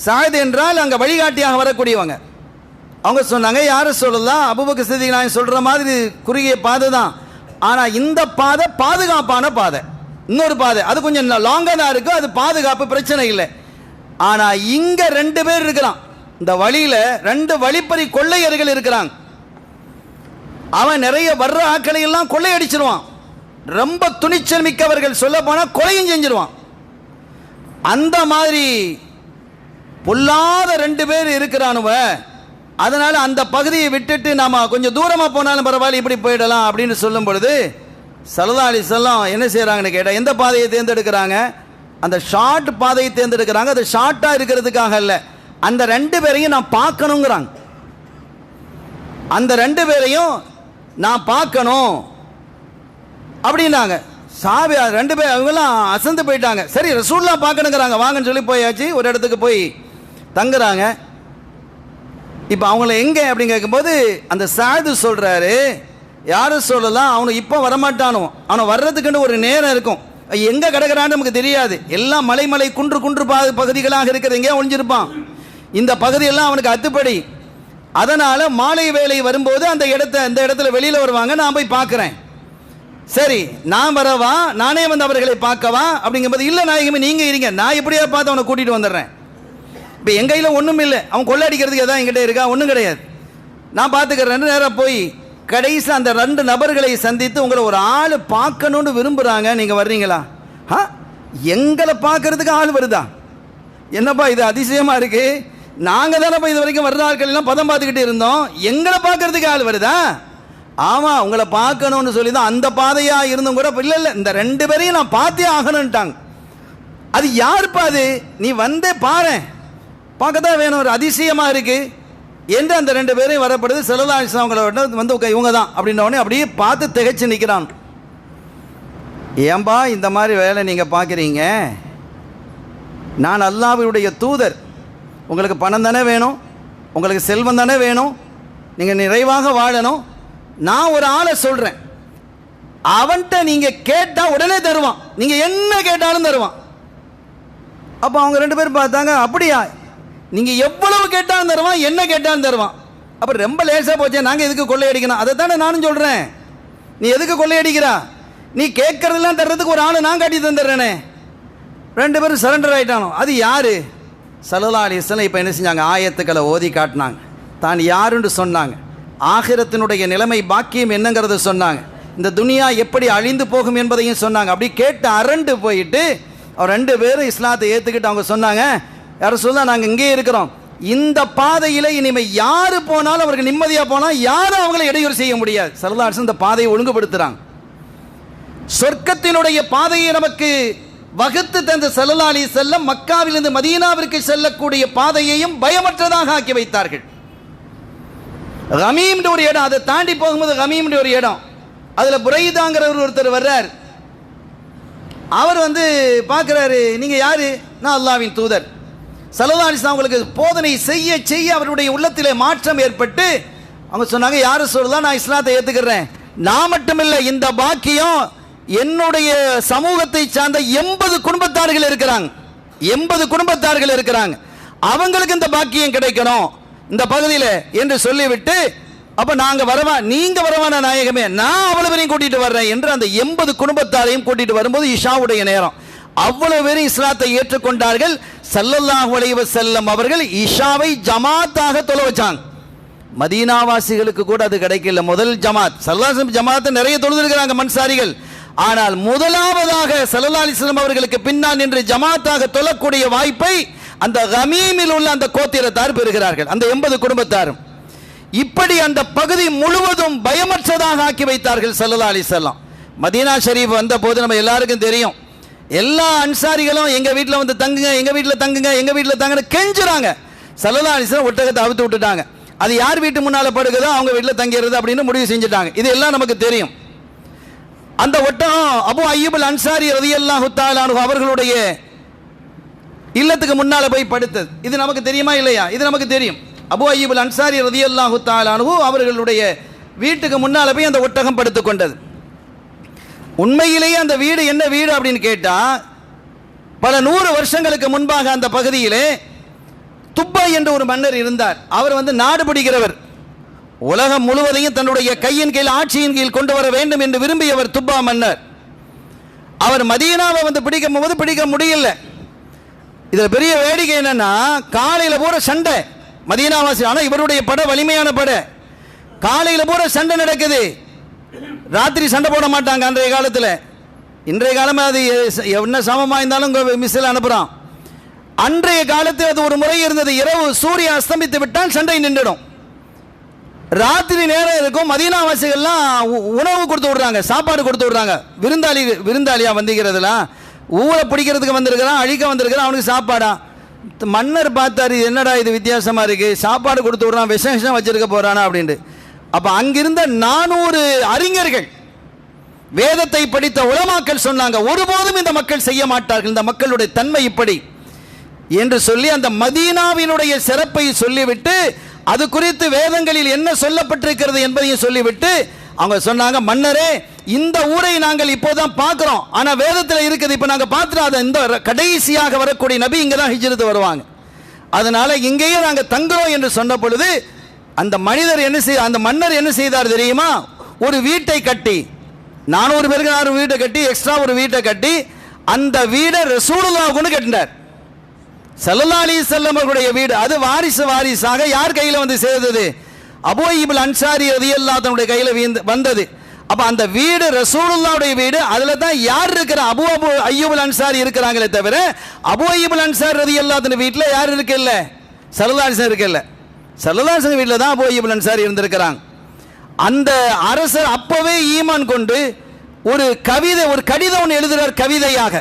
சாயிது என்றால் அங்கே வழிகாட்டியாக வரக்கூடியவங்க, அவங்க சொன்னாங்க, யாரும் சொல்லலாம் அபூபக்கர் சித்திக் நாயகம் சொல்கிற மாதிரி குறுகிய பாதை தான், ஆனால் இந்த பாதை பாதுகாப்பான பாதை, இன்னொரு பாதை அது கொஞ்சம் லாங்காக தான் இருக்குது, அது பாதுகாப்பு பிரச்சனை இல்லை. ஆனால் இங்கே 2 பேர் இருக்கிறான், இந்த வழியில் 2 வழிப்பறி கொள்ளையர்கள் இருக்கிறாங்க. அவன் நிறைய வர்ற ஆட்களை எல்லாம் கொள்ளையடிச்சிருவான், ரொம்ப துணிச்சல் மிக்கவர்கள், சொல்ல போனால் கொலையும் செஞ்சிருவான். அந்த மாதிரி பொல்லாத 2 பேர் இருக்கிறானுவ. அதனால அந்த பகுதியை விட்டுட்டு நாம கொஞ்சம் தூரமாக போனாலும் பரவாயில்ல, இப்படி போயிடலாம் அப்படின்னு சொல்லும் பொழுது ஸல்லல்லாஹு அலைஹி வஸல்லம் என்ன செய்கிறாங்கன்னு கேட்டால், எந்த பாதையை தேர்ந்தெடுக்கிறாங்க? அந்த ஷார்ட் பாதையை தேர்ந்தெடுக்கிறாங்க. அது ஷார்ட்டாக இருக்கிறதுக்காக இல்லை, அந்த 2 பேரையும் நான் பார்க்கணுங்கிறாங்க. அந்த 2 பேரையும் நான் பார்க்கணும் அப்படின்னாங்க. சாபி ரெண்டு பேர் அவங்கெல்லாம் அசந்து போயிட்டாங்க. சரி ரசூலுல்லாஹ் பார்க்கணுங்கிறாங்க, வாங்கன்னு சொல்லி போயாச்சு. ஒரு இடத்துக்கு போய் தங்குறாங்க. இப்போ அவங்கள எங்கே அப்படின்னு கேட்கும்போது அந்த சாது சொல்கிறாரு, யாரும் சொல்லலாம் அவனுக்கு இப்போ வரமாட்டானோ, அவனை வர்றதுக்குன்னு ஒரு நேரம் இருக்கும். எங்கே கிடக்கிறான்னு நமக்கு தெரியாது. எல்லாம் மலை குன்று பகுதிகளாக இருக்கிறது, எங்கேயா ஒழிஞ்சிருப்பான். இந்த பகுதியெல்லாம் அவனுக்கு அத்துப்படி. அதனால் மாலை வேலை வரும்போது அந்த இடத்துல வெளியில் வருவாங்க, நான் போய் பார்க்குறேன். சரி நான் வரவா, நானே வந்து அவர்களை பார்க்கவா அப்படிங்கும்போது, இல்லை நாயகமே நீங்கள் இருங்க, நான் எப்படியா பார்த்து அவனை கூட்டிகிட்டு வந்துடுறேன். இப்போ என் கையில் ஒன்றும் இல்லை, அவன் கொள்ளை அடிக்கிறதுக்கு எதாவது என்கிட்ட இருக்கா, ஒன்றும் கிடையாது, நான் பார்த்துக்கிறேன். நேராக போய் கடைசி அந்த 2 நபர்களை சந்தித்து, உங்களை ஒரு ஆள் பார்க்கணுன்னு விரும்புகிறாங்க, நீங்கள் வர்றீங்களா? எங்களை பார்க்கறதுக்கு ஆள் வருதா? என்னப்பா இது அதிசயமாக இருக்குது. நாங்கள் தானேப்பா இது வரைக்கும் வர்ற ஆட்கள் எல்லாம் பதம் பார்த்துக்கிட்டு இருந்தோம், எங்களை பார்க்கறதுக்கு ஆள் வருதா? ஆமாம் உங்களை பார்க்கணும்னு சொல்லி தான் அந்த பாதையாக இருந்தும் கூட இல்லை இந்த 2 பேரையும் நான் பார்த்தே ஆகணுன்ட்டாங்க. அது யாருப்பா அது? நீ வந்தே பாரு, பார்க்கத்தான் வேணும், ஒரு அதிசயமாக இருக்குது என்று அந்த 2 பேரையும் வரப்படுது. ஸல்லல்லாஹு அலைஹி வஸல்லம் அவங்களோட வந்து இவங்க தான் அப்படின்னோடனே அப்படியே பார்த்து திகைச்சு நிற்கிறான். ஏன்பா இந்த மாதிரி வேலை நீங்கள் பார்க்குறீங்க? நான் அல்லாஹ்வுடைய தூதர், உங்களுக்கு பணம் தானே வேணும், உங்களுக்கு செல்வம் தானே வேணும், நீங்கள் நிறைவாக வாழணும். நான் ஒரு ஆளை சொல்கிறேன், அவன்கிட்ட நீங்கள் கேட்டால் உடனே தருவான், நீங்கள் என்ன கேட்டாலும் தருவான். அப்போ அவங்க 2 பேரும் பார்த்தாங்க, அப்படியா, நீங்கள் எவ்வளவு கேட்டாலும் தருவான், என்ன கேட்டாலும் தருவான். அப்புறம் ரொம்ப லேசாக போச்சே, நாங்கள் எதுக்கு கொள்ளையடிக்கணும்? அதை தானே நானும் சொல்கிறேன், நீ எதுக்கு கொள்ளையடிக்கிறா? நீ கேட்கறதெல்லாம் தர்றதுக்கு ஒரு ஆள் நான் காட்டி தந்துடுறேனே. 2 பேரும் சரண்டர் ஆகிட்டானோ. அது யார்? ஸல்லல்லாஹு அலைஹி வஸல்லம் இப்போ என்ன செஞ்சாங்க, ஆயத்துக்களை ஓதி காட்டினாங்க, தான் யாருன்னு சொன்னாங்க, ஆகிரத்தினுடைய நிலைமை பாக்கியம் என்னங்கிறத சொன்னாங்க, இந்த துனியா எப்படி அழிந்து போகும் என்பதையும் சொன்னாங்க. அப்படி கேட்டு அரண்டு போயிட்டு அவர் 2 பேரும் இஸ்லாத்தை ஏற்றுக்கிட்டு அவங்க சொன்னாங்க, யாரும் சொல்ல நாங்கள் இங்கே இருக்கிறோம், இந்த பாதையில் இனிமேல் யார் போனாலும் அவருக்கு நிம்மதியாக போனால் யாரும் அவங்களை இடையூறு செய்ய முடியாது. ஸல்லல்லாஹு அலைஹி வஸல்லம் இந்த பாதையை ஒழுங்குபடுத்துகிறாங்க. சொர்க்கத்தினுடைய பாதையை நமக்கு வகுத்து தந்த ஸல்லல்லாஹு அலைஹி வஸல்லம் மக்காவிலிருந்து மதீனாவிற்கு செல்லக்கூடிய பாதையையும் பயமற்றதாக ஆக்கி வைத்தார்கள். கமீம்ன்ற ஒரு இடம், அதை தாண்டி போகும்போது கமீம்ன்ற ஒரு இடம், அதில் புரைதாங்கிறவர் ஒருத்தர் வர்றார். அவர் வந்து பார்க்குறாரு, நீங்கள் யார்? நான் அல்லாஹ்வின் தூதர். ஸல்லல்லாஹு அலைஹி வஸல்லம் அவங்களுக்கு போதனை செய்ய செய்ய அவருடைய உள்ளத்திலே மாற்றம் ஏற்பட்டு அவங்க சொன்னாங்க, யாரும் சொல்லலாம் நான் இஸ்லாத்தை ஏற்றுக்கிறேன், நான் மட்டுமில்லை, இந்த பாக்கியம் என்னுடைய சமூகத்தை சார்ந்த 80 குடும்பத்தார்கள் இருக்கிறாங்க, 80 குடும்பத்தார்கள் இருக்கிறாங்க, அவங்களுக்கு இந்த பாக்கியம் கிடைக்கணும் இந்த பகுதியில் என்று சொல்லிவிட்டு, அப்போ நாங்கள் வரவா, நீங்கள் வரவான நாயகமே, நான் அவ்வளோ பேரையும் கூட்டிகிட்டு வர்றேன் என்று அந்த 80 குடும்பத்தாரையும் கூட்டிகிட்டு வரும்போது இஷாவுடைய நேரம், அவ்வளவு பேரும் இஸ்லாத்தை ஏற்றுக்கொண்டார்கள். ஸல்லல்லாஹு அலைஹி வஸல்லம் அவர்கள் இஷாவை ஜமாத்தாக தொழ வச்சாங்க. மதீனாவாசிகளுக்கு கூட அது கிடைக்கல. முதல் ஜமாத், ஸல்லல்லாஹு அலைஹி வஸல்லம் ஜமாத்தை நிறைய தொழுதிருக்கிறாங்க மன்சாரிகள், ஆனால் முதலாவதாக ஸல்லல்லாஹு அலைஹி வஸல்லம் அவர்களுக்கு பின்னால் நின்று ஜமாத்தாக தொழக்கூடிய வாய்ப்பை அந்த கமீமில் உள்ள அந்த கோத்திரத்தார் பெறுகிறார்கள், அந்த 80 குடும்பத்தாரும். இப்படி அந்த பகுதி முழுவதும் பயமற்றதாக ஆக்கி வைத்தார்கள் ஸல்லல்லாஹு அலைஹி வஸல்லம். மதீனா ஷரீஃப் வந்த போது நம்ம எல்லாருக்கும் தெரியும், எல்லா அன்சாரிகளும் எங்கள் வீட்டில் வந்து தங்குங்க, எங்கள் வீட்டில் தங்குங்க, எங்கள் வீட்டில் தங்குன்னு கெஞ்சுறாங்க. ஸல்லல்லாஹு அலைஹி வஸல்லம் ஒட்டகத்தை அவுத்து விட்டுட்டாங்க, அது யார் வீட்டு முன்னால் படுக்குதோ அவங்க வீட்டில் தங்கிறது அப்படின்னு முடிவு செஞ்சுட்டாங்க. இது எல்லாம் நமக்கு தெரியும். அந்த ஒட்டகம் அபு அய்யூப் அல் அன்சாரி ரலியல்லாஹு தஆலா அன்ஹு அவர்களுடைய இல்லத்துக்கு முன்னால் போய் படுத்தது, இது நமக்கு தெரியுமா இல்லையா? இது நமக்கு தெரியும். அபு அய்யூப் அல் அன்சாரி ரலியல்லாஹு தஆலா அன்ஹு அவர்களுடைய வீட்டுக்கு முன்னால் போய் அந்த ஒட்டகம் படுத்து கொண்டது. உண்மையிலேயே அந்த வீடு என்ன வீடு அப்படின்னு கேட்டால், பல 100 வருஷங்களுக்கு முன்பாக அந்த பகுதியிலே துப்பா என்ற ஒரு மன்னர் இருந்தார். அவர் வந்து நாடு பிடிக்கிறவர், உலகம் முழுவதையும் தன்னுடைய கையின் கீழ் ஆட்சியின் கீழ் கொண்டு வர வேண்டும் என்று விரும்பியவர் துப்பா மன்னர். அவர் மதீனாவை வந்து பிடிக்கும் போது பிடிக்க முடியல. இதில் பெரிய வேடிக்கை என்னன்னா, காலையில் பூரா சண்டை மதீனாவாசி, ஆனால் இவருடைய படை வலிமையான படை, காலையில் பூரா சண்டை நடக்குது, ராத்திரி சண்டை போட மாட்டாங்க அன்றைய காலத்தில். இன்றைய காலமே அது என்ன சமமாக இருந்தாலும் மிஸ்ஸில் அனுப்புகிறான். அன்றைய காலத்தில் அது ஒரு முறை இருந்தது, இரவு சூரியன் அஸ்தமித்து விட்டால் சண்டை நின்றுடும், ராத்திரி நேரம் இருக்கும், மதீனாவாசிகள்லாம் உணவு கொடுத்து விடுறாங்க, சாப்பாடு கொடுத்து விடுறாங்க. விருந்தாளியா வந்திருக்கிறதுலாம் ஊரை பிடிக்கிறதுக்கு வந்திருக்கிறான், அழிக்க வந்திருக்கிறான், அவனுக்கு சாப்பாடா. மன்னர் பார்த்தாரு, என்னடா இது வித்தியாசமாக இருக்குது, சாப்பாடு கொடுத்து விடுறான், விஷம் வச்சிருக்க போகிறானா அப்படின்ட்டு. அப்போ அங்கிருந்த 400 அறிஞர்கள் வேதத்தை படித்த உலமாக்கள் சொன்னாங்க, ஒருபோதும் இந்த மக்கள் செய்ய மாட்டார்கள், இந்த மக்களுடைய தன்மை இப்படி என்று சொல்லி அந்த மதீனாவினுடைய சிறப்பை சொல்லிவிட்டு அது குறித்து வேதங்களில் என்ன சொல்லப்பட்டிருக்கிறது என்பதையும் சொல்லிவிட்டு அவங்க சொன்னாங்க, மன்னரே இந்த ஊரை நாங்கள் இப்போதான் பார்க்கிறோம், ஆனா வேதத்தில் இருக்குது, இப்ப நாங்க பார்த்துட்டு இந்த கடைசியாக வரக்கூடிய நபி இங்க தான் ஹிஜ்ரத் வருவாங்க, அதனால இங்கேயே நாங்க தங்குறோம் என்று சொன்ன பொழுது அந்த மன்னர் என்ன செய்தார் தெரியுமா? ஒரு வீட்டை கட்டி 400 பேருக்கு 4 வீட்டை கட்டி எக்ஸ்ட்ரா ஒரு வீட்டை கட்டி அந்த வீடை ரசூலுல்லாஹ்வுக்கு கட்டினார். ஸல்லல்லாஹு அலைஹி வஸல்லம் அவர்களுடைய வீடு. அது வாரிசாக யார் கையில் வந்து சேர்ந்தது? அபூ அய்யூப் அன்சாரி ரலியல்லாஹு தன்னுடைய கையில் வந்தது. அப்ப அந்த வீடு ரசூலுல்லாஹ்வுடைய வீடு. அதுல தான் யார் இருக்கிற? அபூ அய்யூப் அன்சாரி இருக்கிறாங்களே தவிர அபூ அய்யூப் அன்சாரி ரலியல்லாஹு தன் வீட்டில் யார் இருக்கல்ல? ஸல்லல்லாஹு அலைஹி வஸல்லம் இருக்கல்ல. ஸல்லல்லாஹு அலைஹி வஸல்லம் வீட்டில் தான் அபூ அய்யூப் அன்சாரி இருந்திருக்கிறாங்க. அந்த அரசர் அப்பவே ஈமான் கொண்டு ஒரு கடிதம் ஒன்று எழுதுகிறார், கவிதையாக.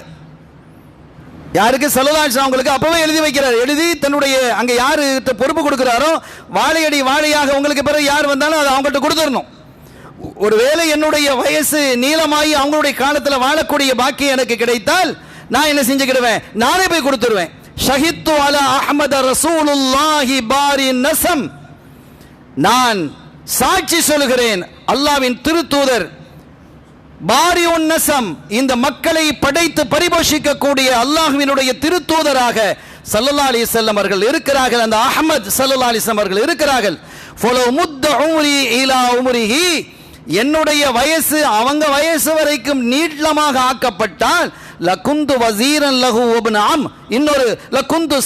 யாருக்கு? ஸல்லல்லாஹு அலைஹி வஸல்லம் உங்களுக்கு அப்பவே எழுதி வைக்கிறார். எழுதி தன்னுடைய அங்க யாரு பொறுப்பு கொடுக்கிறாரோ வாழையடி வாழையாக உங்களுக்கு பிறகு யார் வந்தாலும் அதை அவங்கள்ட்ட கொடுத்துடணும். ஒருவேளை என்னுடைய வயசு நீளமாகி அவங்களுடைய காலத்தில் வாழக்கூடிய பாக்கியம் எனக்கு கிடைத்தால் நான் என்ன செஞ்சுக்கிடுவேன்? நானே போய் கொடுத்துருவேன். ஷஹித்து அலா அஹ்மத ரசூலுல்லாஹி பாரி நஸம், நான் சாட்சி சொல்கிறேன் அல்லாஹ்வின் திருத்தூதர் பாரிஉன் நஸம், இந்த மக்களை படைத்து பரிபோஷிக்கக்கூடிய அல்லாஹ்வினுடைய திருத்தூதராக ஸல்லல்லாஹு அலைஹி வஸல்லம் அவர்கள் இருக்கிறார்கள். அந்த அஹ்மத் ஸல்லல்லாஹு அலைஹி வஸல்லம் அவர்கள் இருக்கிறார்கள். ஃபலோ முத்த உம்ரி இலா உம்ரிஹி, என்னுடைய வயசு அவங்க வயசு வரைக்கும் நீளமாக ஆக்கப்பட்டால் லகுந்து வஸீரன் லஹு வப்ன அம், இன்னொரு லகுந்து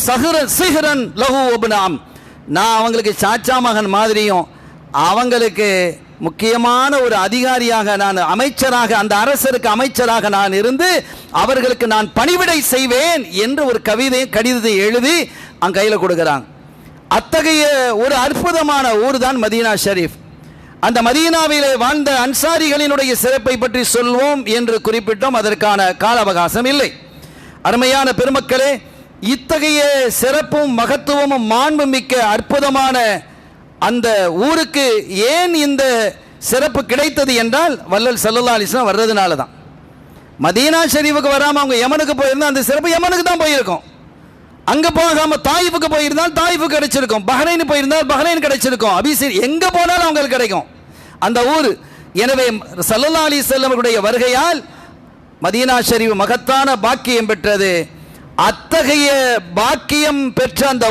சிஹ்ரன் லஹு வப்ன அம், நான் அவங்களுக்கு சாச்சா மகன் மாதிரியும் அவங்களுக்கு முக்கியமான ஒரு அதிகாரியாக நான் அமைச்சராக அந்த அரசருக்கு அமைச்சராக நான் இருந்து அவர்களுக்கு நான் பணிவிடை செய்வேன் என்று ஒரு கடிதத்தை எழுதி அங்க கையில கொடுக்கிறாங்க. அத்தகைய ஒரு அற்புதமான ஊர் தான் மதீனா ஷரீஃப். அந்த மதீனாவிலே வாழ்ந்த அன்சாரிகளினுடைய சிறப்பை பற்றி சொல்வோம் என்று குறிப்பிட்டோம், அதற்கான கால அவகாசம் இல்லை. அருமையான பெருமக்களே, இத்தகைய சிறப்பும் மகத்துவமும் மாண்பு மிக்க அற்புதமான அந்த ஊருக்கு ஏன் இந்த சிறப்பு கிடைத்தது என்றால் வல்லல் ஸல்லல்லாஹு அலைஹி வஸல்லம் வர்றதுனால தான். மதீனா ஷரீஃபுக்கு வராம அவங்க யமனுக்கு போயிருந்தா அந்த சிறப்பு யமனுக்கு தான் போயிருக்கும். அங்க போகாம தாயிஃபுக்கு போயிருந்தால் தாயிஃபுக்கு கிடைச்சிருக்கும், பஹ்ரைன் போயிருந்தால் பஹ்ரைன் கிடைச்சிருக்கும், அபிசீர் எங்க போனாலும் அவங்களுக்கு கிடைக்கும் அந்த ஊர். எனவே ஸல்லல்லாஹு அலைஹி வஸல்லம் அவருடைய வருகையால் மதீனா ஷரீஃப் மகத்தான பாக்கியம் பெற்றது. அத்தகைய பாக்கியம் பெற்ற அந்த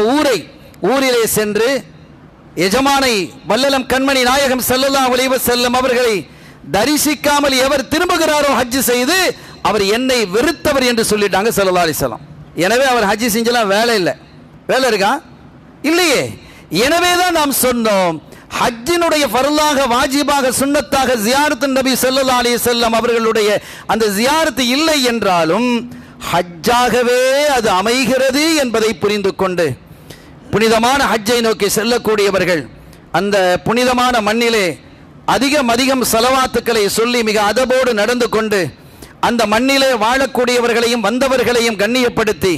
ஊரிலே சென்று எஜமானை வல்லலம் கண்மணி நாயகம் ஸல்லல்லாஹு அலைஹி வஸல்லம் அவர்களை தரிசிக்காமல் எவர் திரும்புகிறாரோ ஹஜ் செய்து அவர் என்னை வெறுத்தவர் என்று சொல்லிட்டாங்க ஸல்லல்லாஹு அலைஹி வஸல்லம். எனவே அவர் ஹஜ் செஞ்சலாம் வேலை இல்லை. வேலை இருக்கா? இல்லையே. எனவே தான் நாம் சொன்னோம், ஹஜ்ஜினுடைய ஃபர்லாக வாஜிபாக சுன்னத்தாக ஜியாரத்து நபி ஸல்லல்லாஹு அலைஹி வஸல்லம் அவர்களுடைய அந்த ஜியாரத்து இல்லை என்றாலும் ஹஜ்ஜாகவே அது அமைகிறது என்பதை புரிந்து கொண்டு புனிதமான ஹஜ்ஜை நோக்கி செல்லக்கூடியவர்கள் அந்த புனிதமான மண்ணிலே அதிகம் சலவாத்துக்களை சொல்லி மிக அதபோடு நடந்து கொண்டு அந்த மண்ணிலே வாழக்கூடியவர்களையும் வந்தவர்களையும் கண்ணியப்படுத்தி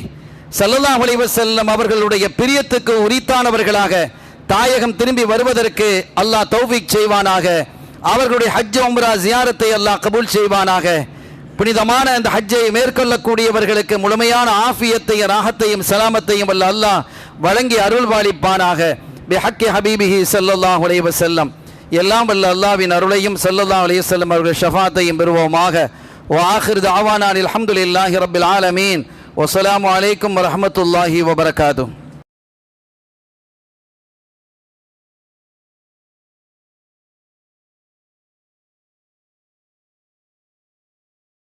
ஸல்லல்லாஹு அலைஹி வஸல்லம் அவர்களுடைய பிரியத்துக்கு உரித்தானவர்களாக தாயகம் திரும்பி வருவதற்கு அல்லாஹ் தௌஃபீக் செய்வானாக. அவர்களுடைய ஹஜ் உம்ரா ஜியாரத்தை அல்லாஹ் கபூல் செய்வானாக. புனிதமான அந்த ஹஜ்ஜை மேற்கொள்ளக்கூடியவர்களுக்கு முழுமையான ஆஃபியத்தையும் ராஹத்தையும் சலாமத்தையும் அல்லாஹ் வழங்கி அருள்வாளிப்பானாக. பிஹக்கி ஹபீபிஹி ஸல்லல்லாஹு அலைஹி வஸல்லம். எல்லாம் வல்ல அல்லாஹ்வின் அருளையும் ஸல்லல்லாஹு அலைஹி வஸல்லம் அவர்கள் ஷஃபாத்தையும் பெறுவோமாக. وآخر دعوانا الحمد لله رب العالمين والسلام عليكم ورحمة الله وبركاته.